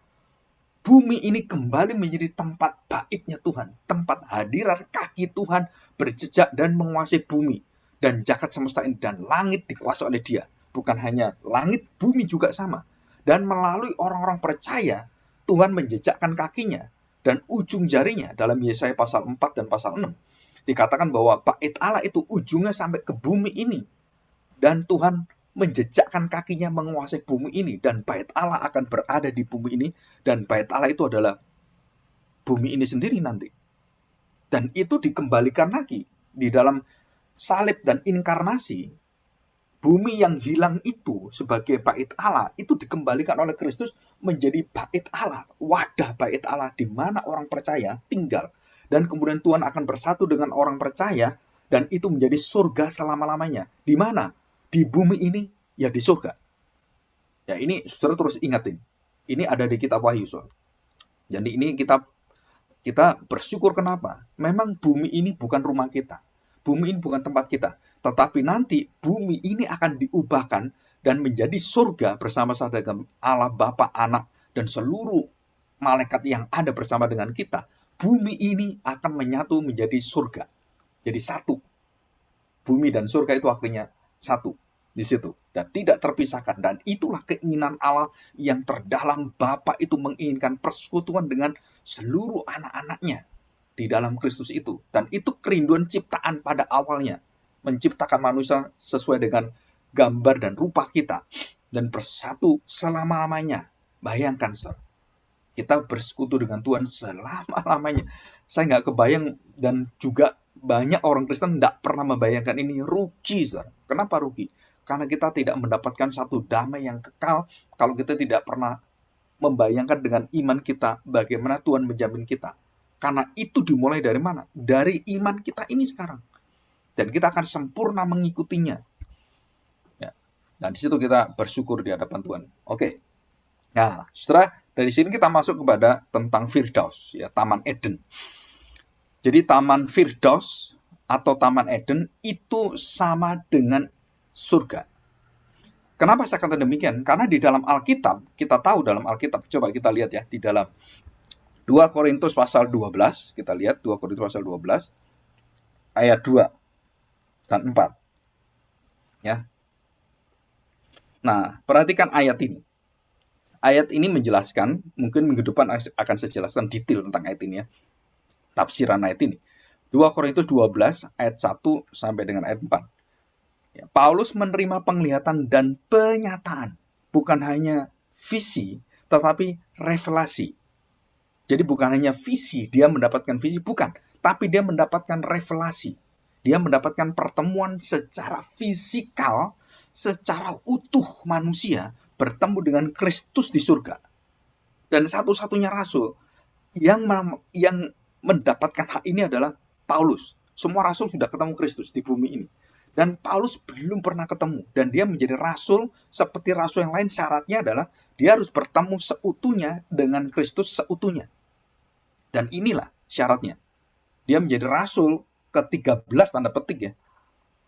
bumi ini kembali menjadi tempat baitnya Tuhan, tempat hadiran kaki Tuhan berjejak dan menguasai bumi dan jagat semesta ini, dan langit dikuasai oleh Dia. Bukan hanya langit, bumi juga sama. Dan melalui orang-orang percaya, Tuhan menjejakkan kakinya dan ujung jarinya. Dalam Yesaya pasal 4 dan pasal 6 dikatakan bahwa bait Allah itu ujungnya sampai ke bumi ini, dan Tuhan menjejakkan kakinya menguasai bumi ini, dan bait Allah akan berada di bumi ini, dan bait Allah itu adalah bumi ini sendiri nanti. Dan itu dikembalikan lagi di dalam salib dan inkarnasi. Bumi yang hilang itu sebagai bait Allah itu dikembalikan oleh Kristus menjadi bait Allah, wadah bait Allah di mana orang percaya tinggal. Dan kemudian Tuhan akan bersatu dengan orang percaya, dan itu menjadi surga selama-lamanya. Di mana? Di bumi ini, ya di surga. Ya, ini saudara terus ingatin. Ini ada di kitab Wahyu, saudara. Jadi ini kita bersyukur. Kenapa? Memang bumi ini bukan rumah kita. Bumi ini bukan tempat kita. Tetapi nanti bumi ini akan diubahkan dan menjadi surga bersama-sama dengan Allah Bapa, Anak, dan seluruh malaikat yang ada bersama dengan kita. Bumi ini akan menyatu menjadi surga. Jadi satu. Bumi dan surga itu akhirnya satu di situ dan tidak terpisahkan. Dan itulah keinginan Allah yang terdalam. Bapa itu menginginkan persekutuan dengan seluruh anak-anaknya di dalam Kristus itu. Dan itu kerinduan ciptaan pada awalnya, menciptakan manusia sesuai dengan gambar dan rupa kita dan bersatu selama-lamanya. Bayangkan, saudara, kita bersekutu dengan Tuhan selama-lamanya. Saya nggak kebayang, dan juga banyak orang Kristen tidak pernah membayangkan ini. Rugi, saudara. Kenapa rugi? Karena kita tidak mendapatkan satu damai yang kekal kalau kita tidak pernah membayangkan dengan iman kita bagaimana Tuhan menjamin kita. Karena itu dimulai dari mana? Dari iman kita ini sekarang. Dan kita akan sempurna mengikutinya. Ya. Dan di situ kita bersyukur di hadapan Tuhan. Oke. Nah, setelah dari sini kita masuk kepada tentang Firdaus, ya, Taman Eden. Jadi Taman Firdaus atau Taman Eden itu sama dengan surga. Kenapa saya kata demikian? Karena di dalam Alkitab, kita tahu dalam Alkitab, coba kita lihat ya, di dalam 2 Korintus pasal 12, kita lihat 2 Korintus pasal 12, ayat 2 dan 4. Ya. Nah, perhatikan ayat ini. Ayat ini menjelaskan, mungkin minggu depan akan saya jelaskan detail tentang ayat ini ya. Tafsiran ayat ini. 2 Korintus 12 ayat 1 sampai dengan ayat 4. Ya, Paulus menerima penglihatan dan penyataan. Bukan hanya visi, tetapi revelasi. Jadi bukan hanya visi, dia mendapatkan visi, bukan. Tapi dia mendapatkan revelasi. Dia mendapatkan pertemuan secara fisikal, secara utuh manusia, bertemu dengan Kristus di surga. Dan satu-satunya rasul yang mendapatkan hak ini adalah Paulus. Semua rasul sudah ketemu Kristus di bumi ini. Dan Paulus belum pernah ketemu. Dan dia menjadi rasul seperti rasul yang lain. Syaratnya adalah dia harus bertemu seutuhnya dengan Kristus seutuhnya. Dan inilah syaratnya. Dia menjadi rasul ke-13 tanda petik ya.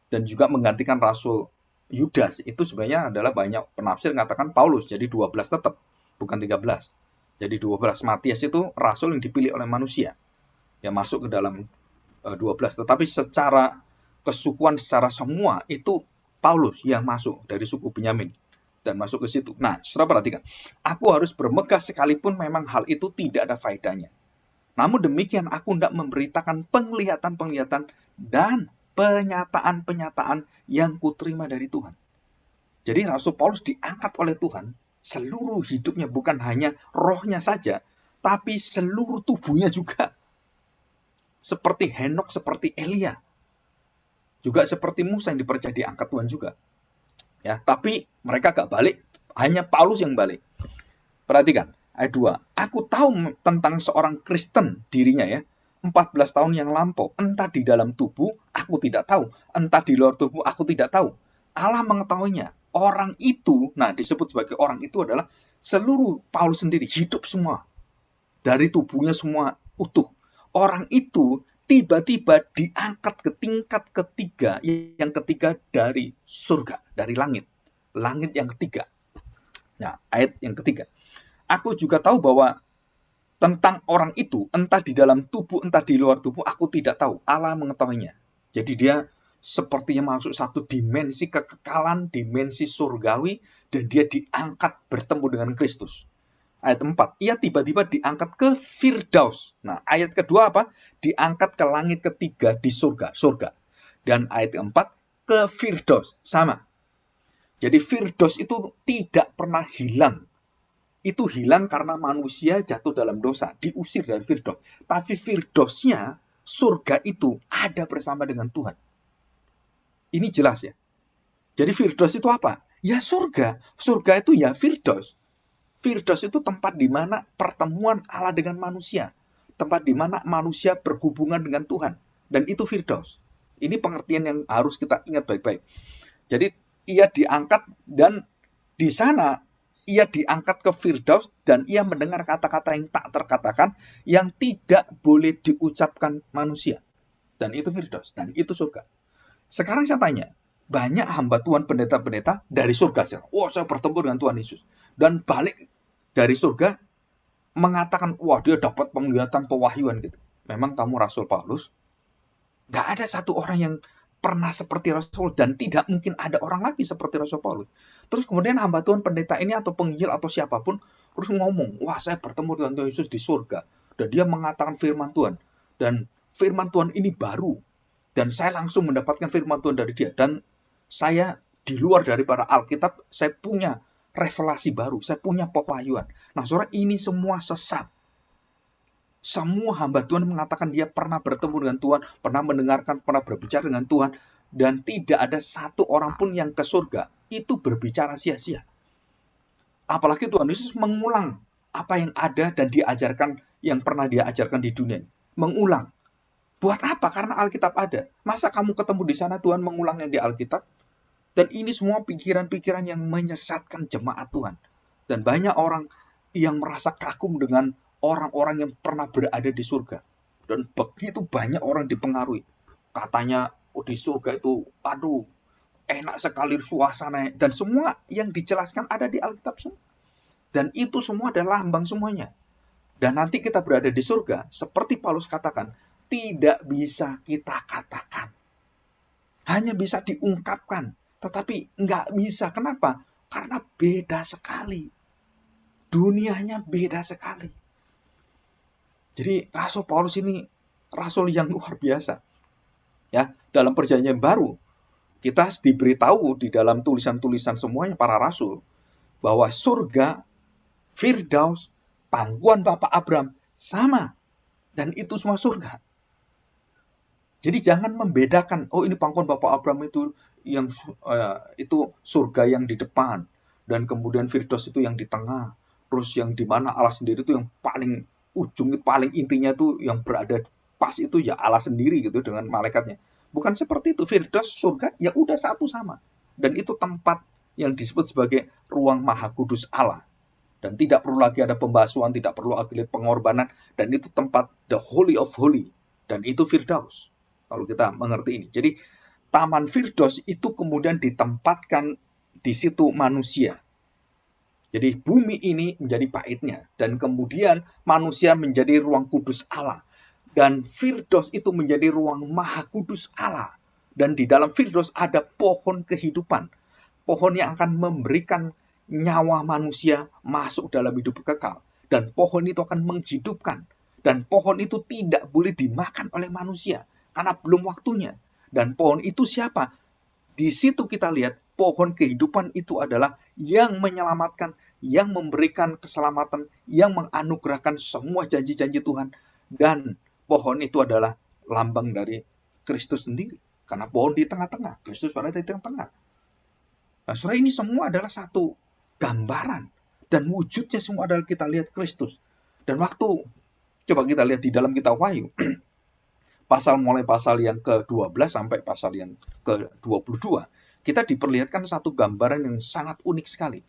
Dan juga menggantikan rasul Yudas. Itu sebenarnya adalah banyak penafsir mengatakan Paulus. Jadi 12 tetap, bukan 13. Jadi 12. Matias itu rasul yang dipilih oleh manusia. Yang masuk ke dalam 12. Tetapi secara kesukuan, secara semua, itu Paulus yang masuk dari suku Benyamin. Dan masuk ke situ. Nah, saudara perhatikan. Aku harus bermegah sekalipun memang hal itu tidak ada faedahnya. Namun demikian aku tidak memberitakan penglihatan-penglihatan dan penyataan-penyataan yang kuterima dari Tuhan. Jadi Rasul Paulus diangkat oleh Tuhan, seluruh hidupnya bukan hanya rohnya saja, tapi seluruh tubuhnya juga. Seperti Henok, seperti Elia. Juga seperti Musa yang dipercaya diangkat Tuhan juga. Ya, tapi mereka gak balik, hanya Paulus yang balik. Perhatikan. Ayat 2, aku tahu tentang seorang Kristen dirinya ya, 14 tahun yang lampau, entah di dalam tubuh, aku tidak tahu, entah di luar tubuh, aku tidak tahu. Allah mengetahuinya. Orang itu, nah disebut sebagai orang itu adalah seluruh Paulus sendiri, hidup semua. Dari tubuhnya semua utuh. Orang itu tiba-tiba diangkat ke tingkat ketiga, yang ketiga dari surga, dari langit. Langit yang ketiga. Nah, ayat yang ketiga. Aku juga tahu bahwa tentang orang itu, entah di dalam tubuh, entah di luar tubuh, aku tidak tahu. Allah mengetahuinya. Jadi dia sepertinya masuk satu dimensi kekekalan, dimensi surgawi, dan dia diangkat bertemu dengan Kristus. Ayat 4, ia tiba-tiba diangkat ke Firdaus. Nah, ayat kedua apa? Diangkat ke langit ketiga di surga. Dan ayat keempat, ke Firdaus. Sama. Jadi Firdaus itu tidak pernah hilang. Itu hilang karena manusia jatuh dalam dosa, diusir dari Firdaus. Tapi Firdausnya, surga itu ada bersama dengan Tuhan. Ini jelas ya. Jadi Firdaus itu apa? Ya surga. Surga itu ya Firdaus. Firdaus itu tempat di mana pertemuan Allah dengan manusia. Tempat di mana manusia berhubungan dengan Tuhan. Dan itu Firdaus. Ini pengertian yang harus kita ingat baik-baik. Jadi ia diangkat dan di sana ia diangkat ke Firdaus dan ia mendengar kata-kata yang tak terkatakan, yang tidak boleh diucapkan manusia. Dan itu Firdaus, dan itu surga. Sekarang saya tanya, banyak hamba Tuhan pendeta-pendeta dari surga. Wah, saya bertemu dengan Tuhan Yesus. Dan balik dari surga, mengatakan, wah dia dapat penglihatan pewahyuan gitu. Memang kamu Rasul Paulus? Gak ada satu orang yang pernah seperti Rasul, dan tidak mungkin ada orang lagi seperti Rasul Paulus. Terus kemudian hamba Tuhan pendeta ini atau penginjil atau siapapun terus ngomong, wah saya bertemu dengan Tuhan Yesus di surga. Dan dia mengatakan firman Tuhan. Dan firman Tuhan ini baru. Dan saya langsung mendapatkan firman Tuhan dari dia. Dan saya di luar daripada Alkitab, saya punya revelasi baru. Saya punya pewahyuan. Nah saudara, ini semua sesat. Semua hamba Tuhan mengatakan dia pernah bertemu dengan Tuhan, pernah mendengarkan, pernah berbicara dengan Tuhan, dan tidak ada satu orang pun yang ke surga itu berbicara sia-sia. Apalagi Tuhan Yesus mengulang apa yang ada dan diajarkan, yang pernah dia ajarkan di dunia. Mengulang. Buat apa? Karena Alkitab ada. Masa kamu ketemu di sana Tuhan mengulang yang di Alkitab? Dan ini semua pikiran-pikiran yang menyesatkan jemaat Tuhan. Dan banyak orang yang merasa kagum dengan orang-orang yang pernah berada di surga. Dan begitu banyak orang dipengaruhi. Katanya, di surga itu, aduh, enak sekali suasana. Dan semua yang dijelaskan ada di Alkitab semua. Dan itu semua adalah lambang semuanya. Dan nanti kita berada di surga, seperti Paulus katakan, tidak bisa kita katakan. Hanya bisa diungkapkan. Tetapi nggak bisa. Kenapa? Karena beda sekali. Dunianya beda sekali. Jadi Rasul Paulus ini rasul yang luar biasa. Ya, dalam perjanjian baru kita diberitahu di dalam tulisan-tulisan semuanya para rasul bahwa surga, Firdaus, pangkuan Bapak Abraham sama, dan itu semua surga. Jadi jangan membedakan, oh ini pangkuan Bapak Abraham itu yang itu surga yang di depan, dan kemudian Firdaus itu yang di tengah, terus yang di mana Allah sendiri itu yang paling ujung, paling intinya tuh yang berada pas itu ya Allah sendiri gitu dengan malaikatnya. Bukan seperti itu. Firdaus surga ya udah satu sama. Dan itu tempat yang disebut sebagai ruang maha kudus Allah. Dan tidak perlu lagi ada pembasuhan, tidak perlu lagi pengorbanan, dan itu tempat the holy of holy, dan itu Firdaus. Kalau kita mengerti ini. Jadi Taman Firdaus itu kemudian ditempatkan di situ manusia. Jadi bumi ini menjadi baitnya, dan kemudian manusia menjadi ruang kudus Allah. Dan Firdaus itu menjadi ruang maha kudus Allah. Dan di dalam Firdaus ada pohon kehidupan. Pohon yang akan memberikan nyawa manusia masuk dalam hidup kekal. Dan pohon itu akan menghidupkan. Dan pohon itu tidak boleh dimakan oleh manusia. Karena belum waktunya. Dan pohon itu siapa? Di situ kita lihat pohon kehidupan itu adalah yang menyelamatkan, yang memberikan keselamatan, yang menganugerahkan semua janji-janji Tuhan. Dan pohon itu adalah lambang dari Kristus sendiri. Karena pohon di tengah-tengah, Kristus berada di tengah-tengah. Nah, saudara, ini semua adalah satu gambaran. Dan wujudnya semua adalah kita lihat Kristus. Dan waktu, coba kita lihat di dalam kitab Wahyu, mulai pasal yang ke-12 sampai pasal yang ke-22, kita diperlihatkan satu gambaran yang sangat unik sekali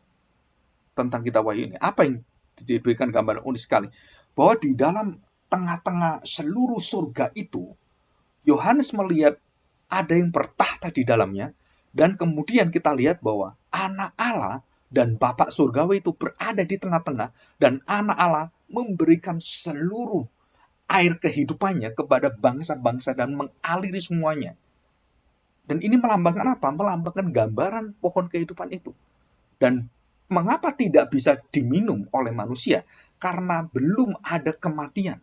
tentang kitab Wahyu ini. Apa yang diberikan gambaran unik sekali? Bahwa di dalam tengah-tengah seluruh surga itu, Yohanes melihat ada yang bertahta di dalamnya, dan kemudian kita lihat bahwa anak Allah dan Bapa surgawi itu berada di tengah-tengah, dan anak Allah memberikan seluruh air kehidupannya kepada bangsa-bangsa dan mengaliri semuanya. Dan ini melambangkan apa? Melambangkan gambaran pohon kehidupan itu. Dan mengapa tidak bisa diminum oleh manusia? Karena belum ada kematian.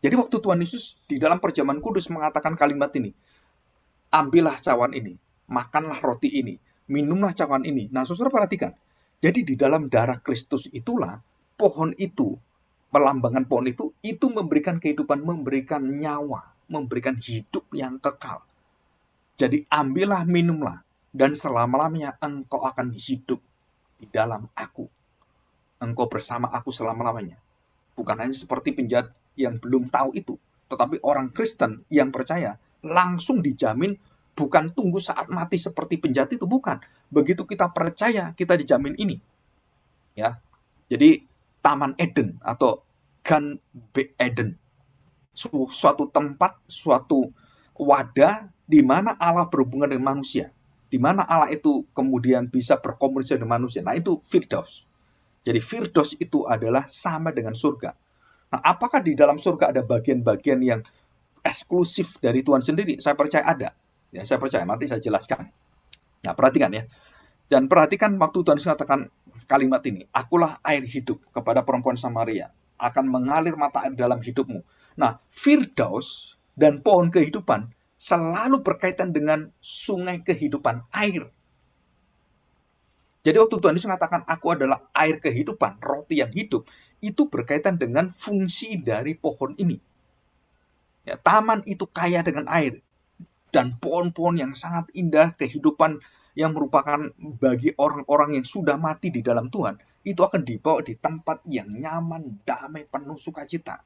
Jadi waktu Tuhan Yesus di dalam perjamuan kudus mengatakan kalimat ini, ambillah cawan ini, makanlah roti ini, minumlah cawan ini. Nah, saudara perhatikan. Jadi di dalam darah Kristus itulah pohon itu, melambangkan pohon itu memberikan kehidupan, memberikan nyawa, memberikan hidup yang kekal. Jadi ambillah, minumlah, dan selama-lamanya engkau akan hidup di dalam aku. Engkau bersama aku selama-lamanya. Bukan hanya seperti penjahat yang belum tahu itu, tetapi orang Kristen yang percaya langsung dijamin, bukan tunggu saat mati seperti penjahat itu, bukan. Begitu kita percaya, kita dijamin ini. Ya. Jadi Taman Eden atau Gan Eden, suatu tempat, suatu wadah di mana Allah berhubungan dengan manusia, di mana Allah itu kemudian bisa berkomunikasi dengan manusia. Nah, itu Firdaus. Jadi Firdaus itu adalah sama dengan surga. Nah, apakah di dalam surga ada bagian-bagian yang eksklusif dari Tuhan sendiri? Saya percaya ada. Ya, saya percaya. Nanti saya jelaskan. Nah, perhatikan ya. Dan perhatikan waktu Tuhan mengatakan kalimat ini, akulah air hidup kepada perempuan Samaria, akan mengalir mata air dalam hidupmu. Nah, Firdaus dan pohon kehidupan selalu berkaitan dengan sungai kehidupan, air. Jadi waktu Tuhan Yesus mengatakan aku adalah air kehidupan, roti yang hidup, itu berkaitan dengan fungsi dari pohon ini. Ya, taman itu kaya dengan air dan pohon-pohon yang sangat indah, kehidupan yang merupakan bagi orang-orang yang sudah mati di dalam Tuhan, itu akan dibawa di tempat yang nyaman, damai, penuh sukacita.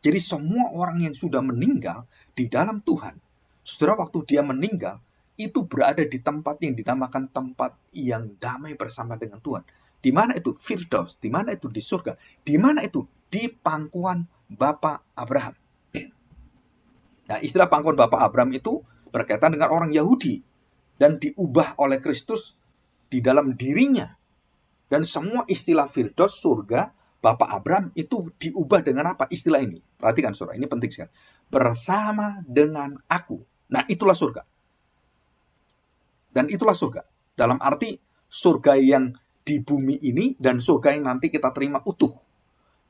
Jadi semua orang yang sudah meninggal di dalam Tuhan, saudara, waktu dia meninggal, itu berada di tempat yang dinamakan tempat yang damai bersama dengan Tuhan. Di mana itu? Firdaus. Di mana itu? Di surga. Di mana itu? Di pangkuan Bapa Abraham. Nah, istilah pangkuan Bapa Abraham itu berkaitan dengan orang Yahudi dan diubah oleh Kristus di dalam dirinya. Dan semua istilah Firdaus, surga, Bapak Abraham itu diubah dengan apa? Istilah ini. Perhatikan saudara, ini penting sekali. Bersama dengan aku. Nah, itulah surga. Dan itulah surga. Dalam arti surga yang di bumi ini dan surga yang nanti kita terima utuh.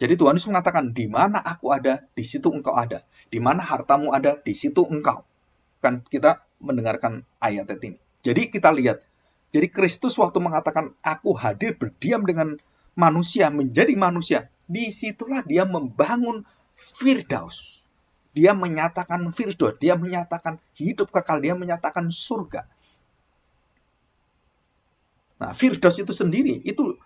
Jadi Tuhan Yesus mengatakan, di mana aku ada, di situ engkau ada. Di mana hartamu ada, di situ engkau. Kan kita mendengarkan ayat ini. Jadi kita lihat, jadi Kristus waktu mengatakan aku hadir berdiam dengan manusia, menjadi manusia, disitulah dia membangun Firdaus. Dia menyatakan Firdaus, dia menyatakan hidup kekal, dia menyatakan surga. Nah, Firdaus itu sendiri, itu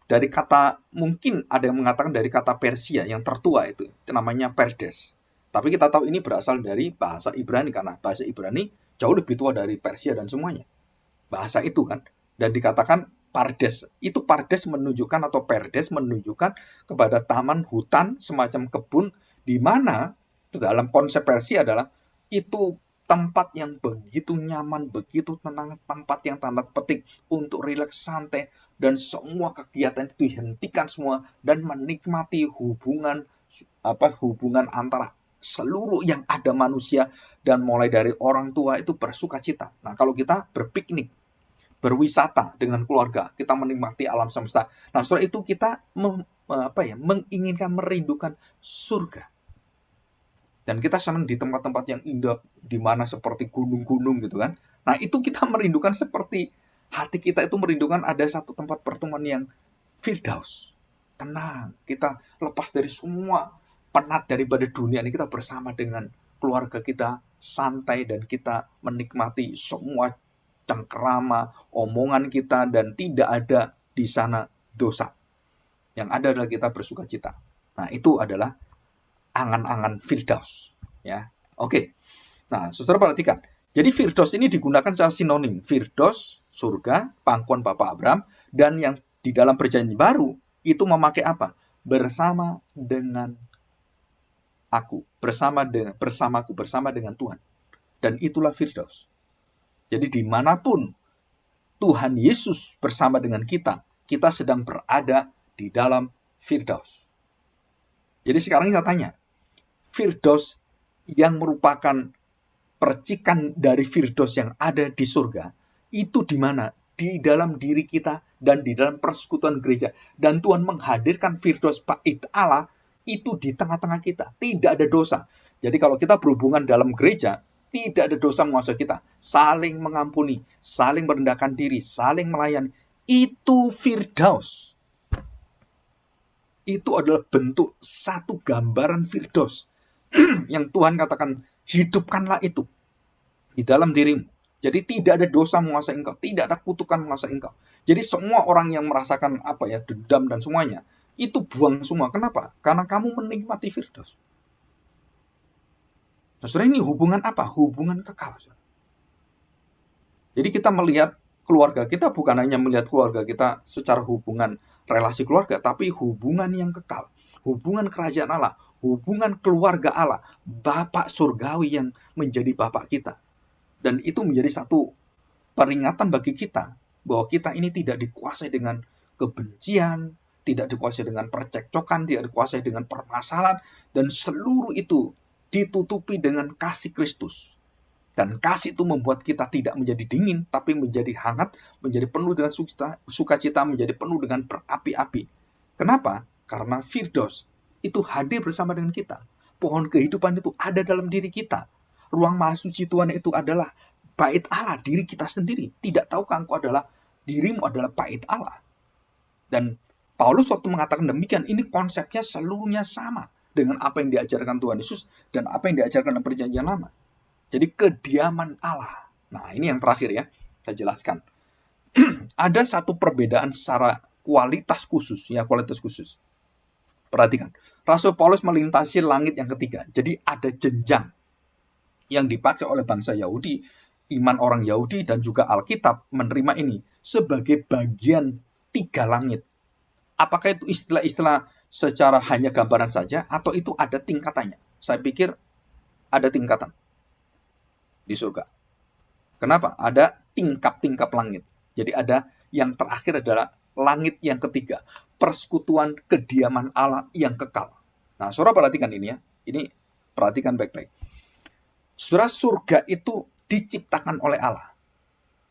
dari kata, mungkin ada yang mengatakan dari kata Persia yang tertua itu namanya Perdes. Tapi kita tahu ini berasal dari bahasa Ibrani, karena bahasa Ibrani jauh lebih tua dari Persia dan semuanya. Bahasa itu kan. Dan dikatakan Pardes. Itu Pardes menunjukkan atau Perdes menunjukkan kepada taman hutan semacam kebun di mana dalam konsep Persia adalah itu tempat yang begitu nyaman, begitu tenang, tempat yang tanda petik untuk rileks santai dan semua kegiatan itu dihentikan semua dan menikmati hubungan hubungan antara seluruh yang ada manusia dan mulai dari orang tua itu bersukacita. Nah, kalau kita berpiknik, berwisata dengan keluarga, kita menikmati alam semesta. Nah, setelah itu kita menginginkan, merindukan surga. Dan kita senang di tempat-tempat yang indah, di mana seperti gunung-gunung gitu kan. Nah, itu kita merindukan seperti hati kita itu merindukan ada satu tempat pertemuan yang Firdaus. Tenang, kita lepas dari semua penat daripada dunia ini, kita bersama dengan keluarga kita, santai dan kita menikmati semua cengkerama, omongan kita dan tidak ada di sana dosa. Yang ada adalah kita bersuka cita. Nah, itu adalah angan-angan Firdaus. Ya, oke. Nah, saudara perhatikan. Jadi Firdaus ini digunakan secara sinonim. Firdaus, surga, pangkuan Bapak Abraham, dan yang di dalam perjanjian baru itu memakai apa? Bersama dengan aku, bersama dengan Tuhan. Dan itulah Firdaus. Jadi dimanapun Tuhan Yesus bersama dengan kita, kita sedang berada di dalam Firdaus. Jadi sekarang kita tanya, Firdaus yang merupakan percikan dari Firdaus yang ada di surga, itu di mana? Di dalam diri kita dan di dalam persekutuan gereja. Dan Tuhan menghadirkan Firdaus bait Allah itu di tengah-tengah kita. Tidak ada dosa. Jadi kalau kita berhubungan dalam gereja, tidak ada dosa menguasai kita. Saling mengampuni, saling merendahkan diri, saling melayani. Itu Firdaus. Itu adalah bentuk satu gambaran Firdaus. Yang Tuhan katakan, hidupkanlah itu di dalam dirimu. Jadi tidak ada dosa menguasai engkau, tidak ada kutukan menguasai engkau. Jadi semua orang yang merasakan dendam dan semuanya, itu buang semua. Kenapa? Karena kamu menikmati Firdaus. Nah, saudara, ini hubungan apa? Hubungan kekal. Jadi kita melihat keluarga kita bukan hanya melihat keluarga kita secara hubungan relasi keluarga, tapi hubungan yang kekal. Hubungan kerajaan Allah, hubungan keluarga Allah, Bapak surgawi yang menjadi Bapak kita. Dan itu menjadi satu peringatan bagi kita bahwa kita ini tidak dikuasai dengan kebencian, tidak dikuasai dengan percekcokan, tidak dikuasai dengan permasalahan, dan seluruh itu ditutupi dengan kasih Kristus. Dan kasih itu membuat kita tidak menjadi dingin, tapi menjadi hangat, menjadi penuh dengan sukacita, menjadi penuh dengan berapi-api. Kenapa? Karena Firdaus itu hadir bersama dengan kita. Pohon kehidupan itu ada dalam diri kita. Ruang maha suci Tuhan itu adalah bait Allah, diri kita sendiri. Tidak tahukah engkau dirimu adalah bait Allah. Dan Paulus waktu mengatakan demikian, ini konsepnya seluruhnya sama dengan apa yang diajarkan Tuhan Yesus dan apa yang diajarkan dalam perjanjian lama. Jadi kediaman Allah. Nah, ini yang terakhir ya, saya jelaskan. Ada satu perbedaan secara kualitas khusus. Perhatikan, Rasul Paulus melintasi langit yang ketiga. Jadi ada jenjang yang dipakai oleh bangsa Yahudi, iman orang Yahudi dan juga Alkitab menerima ini sebagai bagian 3 langit. Apakah itu istilah-istilah secara hanya gambaran saja atau itu ada tingkatannya? Saya pikir ada tingkatan di surga. Kenapa? Ada tingkap-tingkap langit. Jadi ada yang terakhir adalah langit yang ketiga, persekutuan kediaman Allah yang kekal. Nah, saudara perhatikan ini ya. Ini perhatikan baik-baik. Saudara, surga itu diciptakan oleh Allah.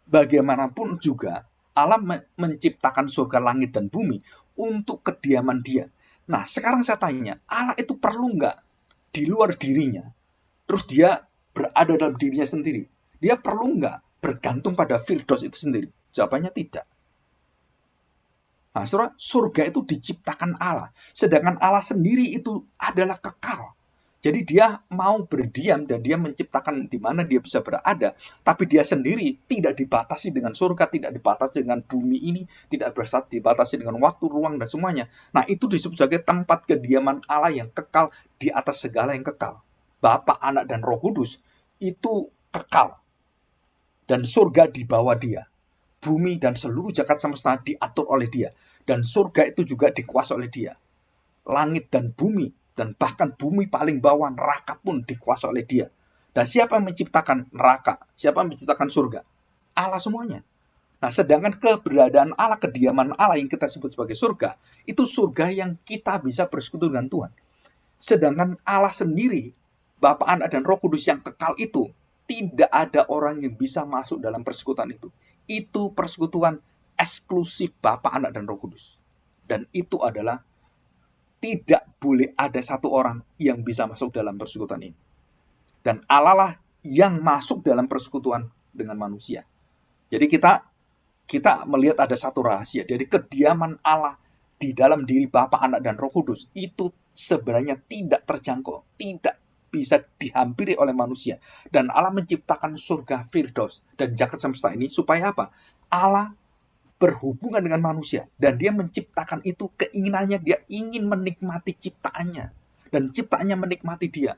Bagaimanapun juga Allah menciptakan surga, langit dan bumi untuk kediaman Dia. Nah, sekarang saya tanya, Allah itu perlu nggak di luar dirinya? Terus Dia berada dalam dirinya sendiri. Dia perlu nggak bergantung pada Firdaus itu sendiri? Jawabannya tidak. Nah, saudara, surga itu diciptakan Allah. Sedangkan Allah sendiri itu adalah kekal. Jadi dia mau berdiam dan dia menciptakan di mana dia bisa berada. Tapi dia sendiri tidak dibatasi dengan surga, tidak dibatasi dengan bumi ini, tidak dibatasi dengan waktu, ruang, dan semuanya. Nah, itu disebut sebagai tempat kediaman Allah yang kekal di atas segala yang kekal. Bapa, Anak, dan Roh Kudus itu kekal. Dan surga di bawah dia. bumi dan seluruh jagat semesta diatur oleh Dia. Dan surga itu juga dikuasai oleh Dia. Langit dan bumi, dan bahkan bumi paling bawah neraka pun dikuasai oleh Dia. Dan siapa yang menciptakan neraka? Siapa yang menciptakan surga? Allah semuanya. Nah, sedangkan keberadaan Allah, kediaman Allah yang kita sebut sebagai surga, itu surga yang kita bisa bersekutu dengan Tuhan. Sedangkan Allah sendiri, Bapa, Anak, dan Roh Kudus yang kekal itu, tidak ada orang yang bisa masuk dalam persekutuan itu. Itu persekutuan eksklusif Bapa, Anak, dan Roh Kudus. Dan itu adalah tidak boleh ada satu orang yang bisa masuk dalam persekutuan ini. Dan Allah lah yang masuk dalam persekutuan dengan manusia. Jadi kita melihat ada satu rahasia. Jadi kediaman Allah di dalam diri Bapa, Anak, dan Roh Kudus itu sebenarnya tidak terjangkau, tidak bisa dihampiri oleh manusia. Dan Allah menciptakan surga Firdaus dan jagat semesta ini supaya apa? Allah berhubungan dengan manusia dan Dia menciptakan itu, keinginannya Dia ingin menikmati ciptaannya dan ciptaannya menikmati Dia.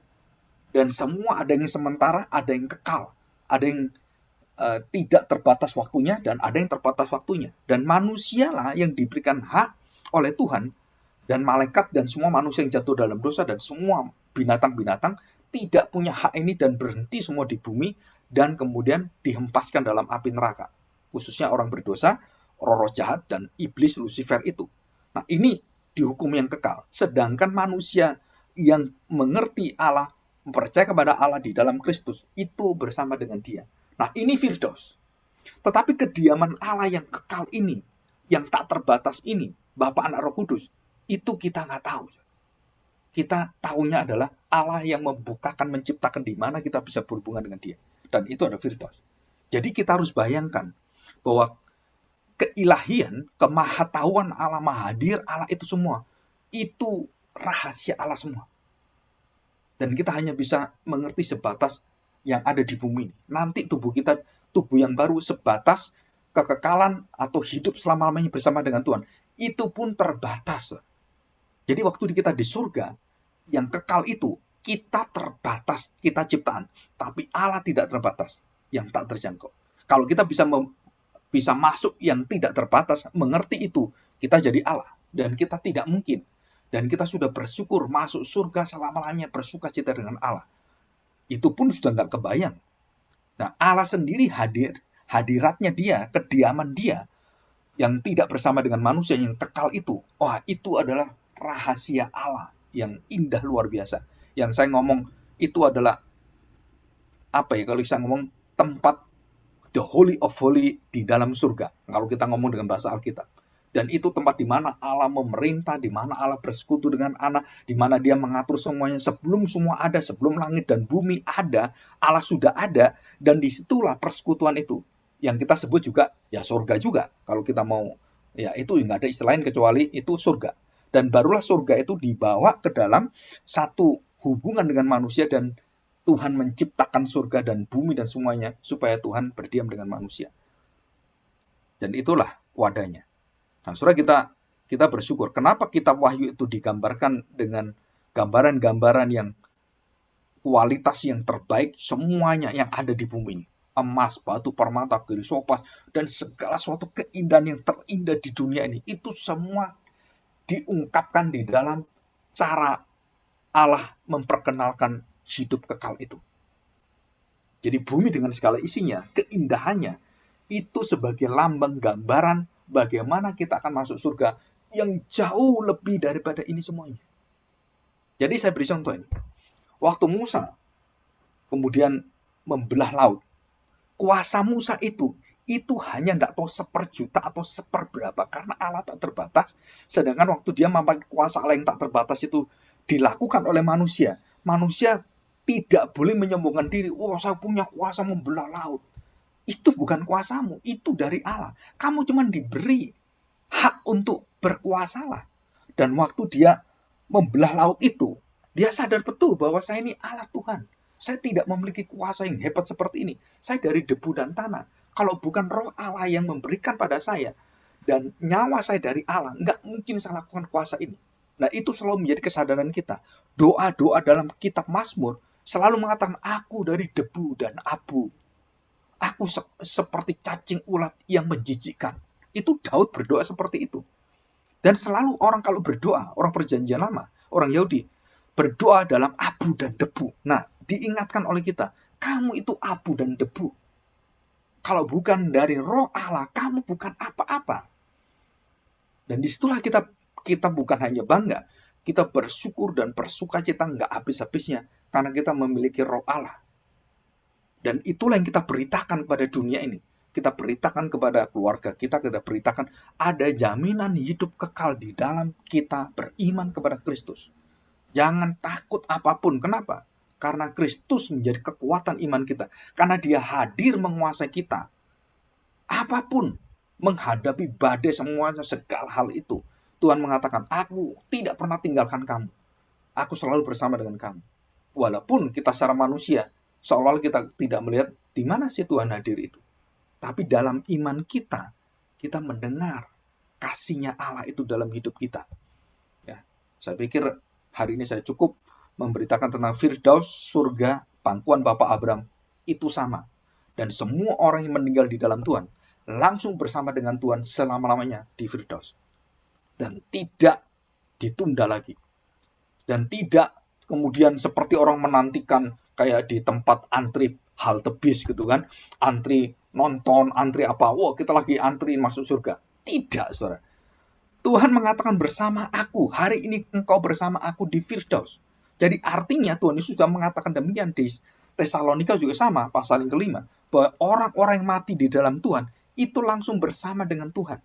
Dan semua ada yang sementara, ada yang kekal, ada yang tidak terbatas waktunya dan ada yang terbatas waktunya. Dan manusialah yang diberikan hak oleh Tuhan, dan malaikat dan semua manusia yang jatuh dalam dosa dan semua binatang-binatang tidak punya hak ini dan berhenti semua di bumi dan kemudian dihempaskan dalam api neraka. Khususnya orang berdosa, roh-roh jahat dan iblis Lucifer itu. Nah, ini dihukum yang kekal. Sedangkan manusia yang mengerti Allah, percaya kepada Allah di dalam Kristus, itu bersama dengan Dia. Nah, ini Firdaus. Tetapi kediaman Allah yang kekal ini, yang tak terbatas ini, Bapa, Anak, Roh Kudus, itu kita nggak tahu. Kita tahunya adalah Allah yang membukakan, menciptakan di mana kita bisa berhubungan dengan Dia. Dan itu ada Firdaus. Jadi kita harus bayangkan bahwa keilahian, kemahatauan Allah, Maha Hadir Allah itu semua, itu rahasia Allah semua. Dan kita hanya bisa mengerti sebatas yang ada di bumi. Nanti tubuh kita, tubuh yang baru, sebatas kekekalan atau hidup selama-lamanya bersama dengan Tuhan. Itu pun terbatas. Jadi waktu kita di surga, yang kekal itu, kita terbatas, kita ciptaan. Tapi Allah tidak terbatas, yang tak terjangkau. Kalau kita bisa masuk yang tidak terbatas, mengerti itu, kita jadi Allah. Dan kita tidak mungkin. Dan kita sudah bersyukur masuk surga selama-lamanya, bersuka cita dengan Allah. Itu pun sudah nggak kebayang. Nah, Allah sendiri hadiratnya Dia, kediaman Dia, yang tidak bersama dengan manusia, yang kekal itu. Wah, itu adalah rahasia Allah yang indah luar biasa. Yang saya ngomong itu adalah, apa ya, kalau saya ngomong tempat the holy of holy di dalam surga. Kalau kita ngomong dengan bahasa Alkitab. Dan itu tempat di mana Allah memerintah, di mana Allah bersekutu dengan anak, di mana Dia mengatur semuanya. Sebelum semua ada, sebelum langit dan bumi ada, Allah sudah ada, dan disitulah persekutuan itu. Yang kita sebut juga, ya surga juga. Kalau kita mau, ya itu nggak ada istilah lain kecuali itu surga. Dan barulah surga itu dibawa ke dalam satu hubungan dengan manusia, dan Tuhan menciptakan surga dan bumi dan semuanya, supaya Tuhan berdiam dengan manusia. Dan itulah wadahnya. Nah, saudara, kita bersyukur. Kenapa kitab Wahyu itu digambarkan dengan gambaran-gambaran yang kualitas yang terbaik, semuanya yang ada di bumi ini. Emas, batu, permata, krisopas, dan segala suatu keindahan yang terindah di dunia ini. Itu semua diungkapkan di dalam cara Allah memperkenalkan hidup kekal itu. Jadi bumi dengan segala isinya, keindahannya, itu sebagai lambang gambaran bagaimana kita akan masuk surga yang jauh lebih daripada ini semuanya. Jadi saya beri contoh ini. Waktu Musa kemudian membelah laut, kuasa Musa itu hanya tidak tahu 1/juta atau 1/berapa, karena Allah tak terbatas. Sedangkan waktu Dia memakai kuasa Allah yang tak terbatas itu dilakukan oleh manusia, manusia tidak boleh menyombongkan diri. Oh, saya punya kuasa membelah laut. Itu bukan kuasamu, itu dari Allah. Kamu cuma diberi hak untuk berkuasalah. Dan waktu Dia membelah laut itu, Dia sadar betul bahwa saya ini Allah Tuhan. Saya tidak memiliki kuasa yang hebat seperti ini. Saya dari debu dan tanah. Kalau bukan roh Allah yang memberikan pada saya, dan nyawa saya dari Allah, nggak mungkin saya lakukan kuasa ini. Nah, itu selalu menjadi kesadaran kita. Doa-doa dalam kitab Mazmur selalu mengatakan, aku dari debu dan abu. Aku seperti cacing ulat yang menjijikkan. Itu Daud berdoa seperti itu. Dan selalu orang kalau berdoa, orang perjanjian lama, orang Yahudi, berdoa dalam abu dan debu. Nah, diingatkan oleh kita, kamu itu abu dan debu. Kalau bukan dari roh Allah, kamu bukan apa-apa. Dan disitulah kita bukan hanya bangga, kita bersyukur dan bersukacita nggak habis-habisnya, karena kita memiliki roh Allah. Dan itulah yang kita beritakan kepada dunia ini. Kita beritakan kepada keluarga kita beritakan ada jaminan hidup kekal di dalam kita beriman kepada Kristus. Jangan takut apapun. Kenapa? Karena Kristus menjadi kekuatan iman kita. Karena dia hadir menguasai kita. Apapun, menghadapi badai semuanya, segala hal itu. Tuhan mengatakan, aku tidak pernah tinggalkan kamu. Aku selalu bersama dengan kamu. Walaupun kita secara manusia, seolah kita tidak melihat di mana sih Tuhan hadir itu. Tapi dalam iman kita mendengar kasih-Nya Allah itu dalam hidup kita. Ya, saya pikir hari ini saya cukup memberitakan tentang Firdaus, surga, pangkuan Bapak Abraham, itu sama. Dan semua orang yang meninggal di dalam Tuhan, langsung bersama dengan Tuhan selama-lamanya di Firdaus. Dan tidak ditunda lagi. Dan tidak kemudian seperti orang menantikan kayak di tempat antri halte bis gitu kan, antri nonton, antri apa, wah kita lagi antri masuk surga. Tidak, saudara. Tuhan mengatakan bersama aku, hari ini engkau bersama aku di Firdaus. Jadi artinya Tuhan Yesus sudah mengatakan demikian di Tesalonika juga sama, pasal yang kelima, bahwa orang-orang yang mati di dalam Tuhan, itu langsung bersama dengan Tuhan.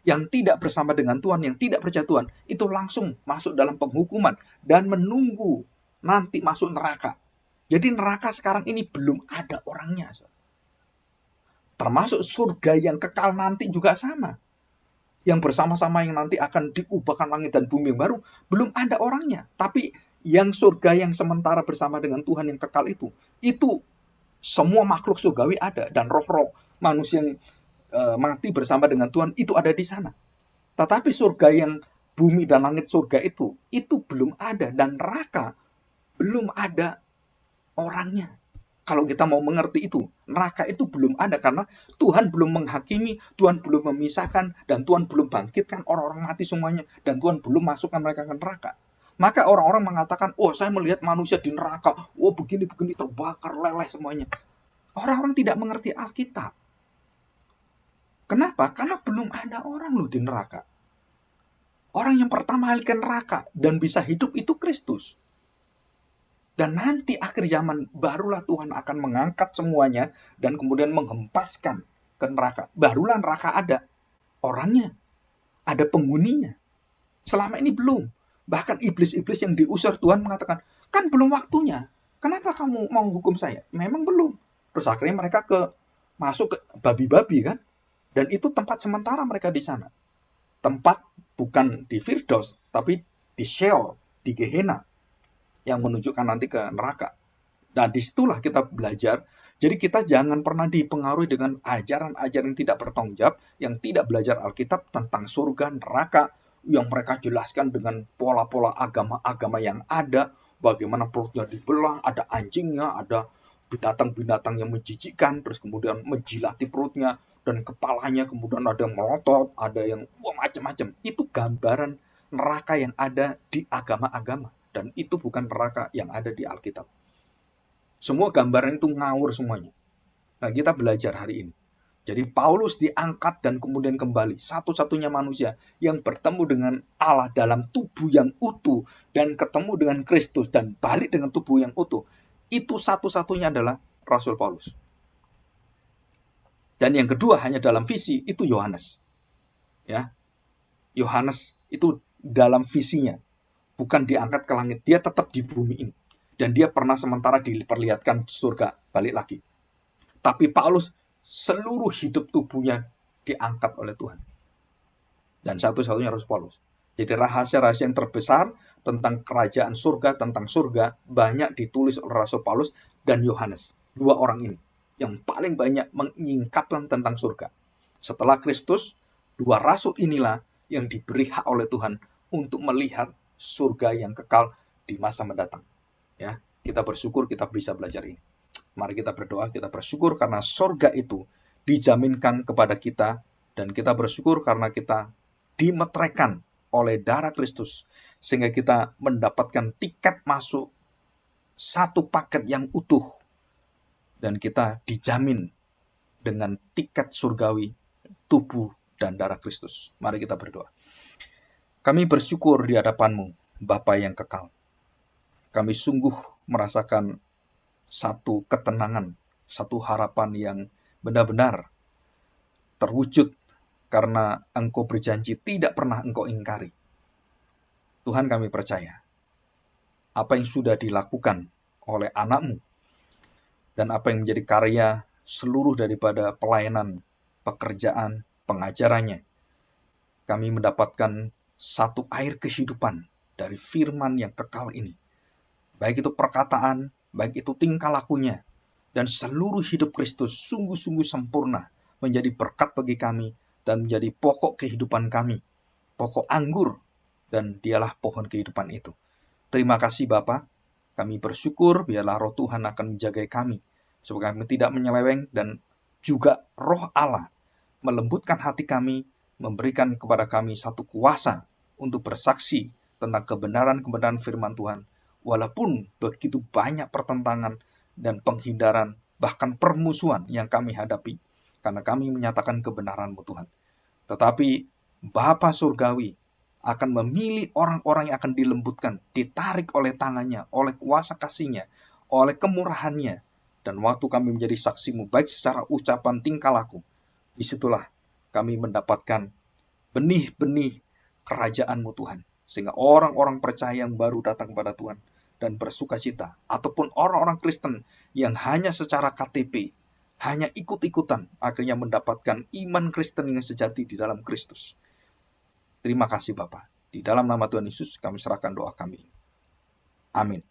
Yang tidak bersama dengan Tuhan, yang tidak percaya Tuhan, itu langsung masuk dalam penghukuman dan menunggu nanti masuk neraka. Jadi neraka sekarang ini belum ada orangnya. Termasuk surga yang kekal nanti juga sama. Yang bersama-sama yang nanti akan diubahkan langit dan bumi yang baru, belum ada orangnya. Tapi yang surga yang sementara bersama dengan Tuhan yang kekal itu semua makhluk surgawi ada. Dan roh-roh manusia yang mati bersama dengan Tuhan itu ada di sana. Tetapi surga yang bumi dan langit surga itu belum ada. Dan neraka belum ada orangnya. Kalau kita mau mengerti itu, neraka itu belum ada karena Tuhan belum menghakimi, Tuhan belum memisahkan, dan Tuhan belum bangkitkan orang-orang mati semuanya, dan Tuhan belum masukkan mereka ke neraka. Maka orang-orang mengatakan, oh saya melihat manusia di neraka, oh begini-begini terbakar, leleh semuanya. Orang-orang tidak mengerti Alkitab. Kenapa? Karena belum ada orang loh di neraka. Orang yang pertama kali ke neraka dan bisa hidup itu Kristus. Dan nanti akhir zaman barulah Tuhan akan mengangkat semuanya dan kemudian menghempaskan ke neraka. Barulah neraka ada orangnya, ada penghuninya. Selama ini belum. Bahkan iblis-iblis yang diusir Tuhan mengatakan, kan belum waktunya. Kenapa kamu mau hukum saya? Memang belum. Terus akhirnya mereka masuk ke babi-babi kan. Dan itu tempat sementara mereka di sana. Tempat bukan di Firdaus, tapi di Sheol, di Gehenna. Yang menunjukkan nanti ke neraka. Dan disitulah kita belajar. Jadi kita jangan pernah dipengaruhi dengan ajaran-ajaran yang tidak bertanggung jawab, yang tidak belajar Alkitab tentang surga, neraka, yang mereka jelaskan dengan pola-pola agama-agama yang ada, bagaimana perutnya dibelah, ada anjingnya, ada binatang-binatang yang menjijikkan, terus kemudian menjilati perutnya, dan kepalanya kemudian ada yang melotot, ada yang macam-macam. Itu gambaran neraka yang ada di agama-agama. Dan itu bukan neraka yang ada di Alkitab. Semua gambaran itu ngawur semuanya. Nah, kita belajar hari ini. Jadi Paulus diangkat dan kemudian kembali. Satu-satunya manusia yang bertemu dengan Allah dalam tubuh yang utuh. Dan ketemu dengan Kristus dan balik dengan tubuh yang utuh. Itu satu-satunya adalah Rasul Paulus. Dan yang kedua hanya dalam visi, itu Yohanes. Ya, Yohanes itu dalam visinya. Bukan diangkat ke langit, dia tetap di bumi ini. Dan dia pernah sementara diperlihatkan surga, balik lagi. Tapi Paulus, seluruh hidup tubuhnya diangkat oleh Tuhan. Dan satu-satunya Rasul Paulus. Jadi rahasia-rahasia yang terbesar tentang kerajaan surga, tentang surga, banyak ditulis oleh Rasul Paulus dan Yohanes. Dua orang ini, yang paling banyak menyingkapkan tentang surga. Setelah Kristus, dua rasul inilah yang diberi hak oleh Tuhan untuk melihat surga yang kekal di masa mendatang. Ya, kita bersyukur kita bisa belajar ini. Mari kita berdoa, kita bersyukur karena surga itu dijaminkan kepada kita, dan kita bersyukur karena kita dimeteraikan oleh darah Kristus, sehingga kita mendapatkan tiket masuk satu paket yang utuh, dan kita dijamin dengan tiket surgawi, tubuh dan darah Kristus. Mari kita berdoa. Kami bersyukur di hadapan-Mu, Bapa yang kekal. Kami sungguh merasakan satu ketenangan, satu harapan yang benar-benar terwujud karena Engkau berjanji tidak pernah Engkau ingkari. Tuhan, kami percaya apa yang sudah dilakukan oleh anak-Mu dan apa yang menjadi karya seluruh daripada pelayanan, pekerjaan, pengajarannya. Kami mendapatkan satu air kehidupan dari firman yang kekal ini. Baik itu perkataan, baik itu tingkah lakunya, dan seluruh hidup Kristus sungguh-sungguh sempurna menjadi berkat bagi kami dan menjadi pokok kehidupan kami, pokok anggur, dan dialah pohon kehidupan itu. Terima kasih Bapa, kami bersyukur biarlah roh Tuhan akan menjaga kami, supaya kami tidak menyeleweng, dan juga roh Allah melembutkan hati kami, memberikan kepada kami satu kuasa untuk bersaksi tentang kebenaran-kebenaran firman Tuhan, walaupun begitu banyak pertentangan dan penghindaran, bahkan permusuhan yang kami hadapi, karena kami menyatakan kebenaran-Mu Tuhan. Tetapi Bapa Surgawi akan memilih orang-orang yang akan dilembutkan, ditarik oleh tangannya, oleh kuasa kasih-Nya, oleh kemurahan-Nya, dan waktu kami menjadi saksi-Mu, baik secara ucapan tingkah laku, disitulah kami mendapatkan benih-benih kerajaan-Mu Tuhan, sehingga orang-orang percaya yang baru datang kepada Tuhan dan bersukacita, ataupun orang-orang Kristen yang hanya secara KTP, hanya ikut-ikutan, akhirnya mendapatkan iman Kristen yang sejati di dalam Kristus. Terima kasih Bapa. Di dalam nama Tuhan Yesus kami serahkan doa kami. Amin.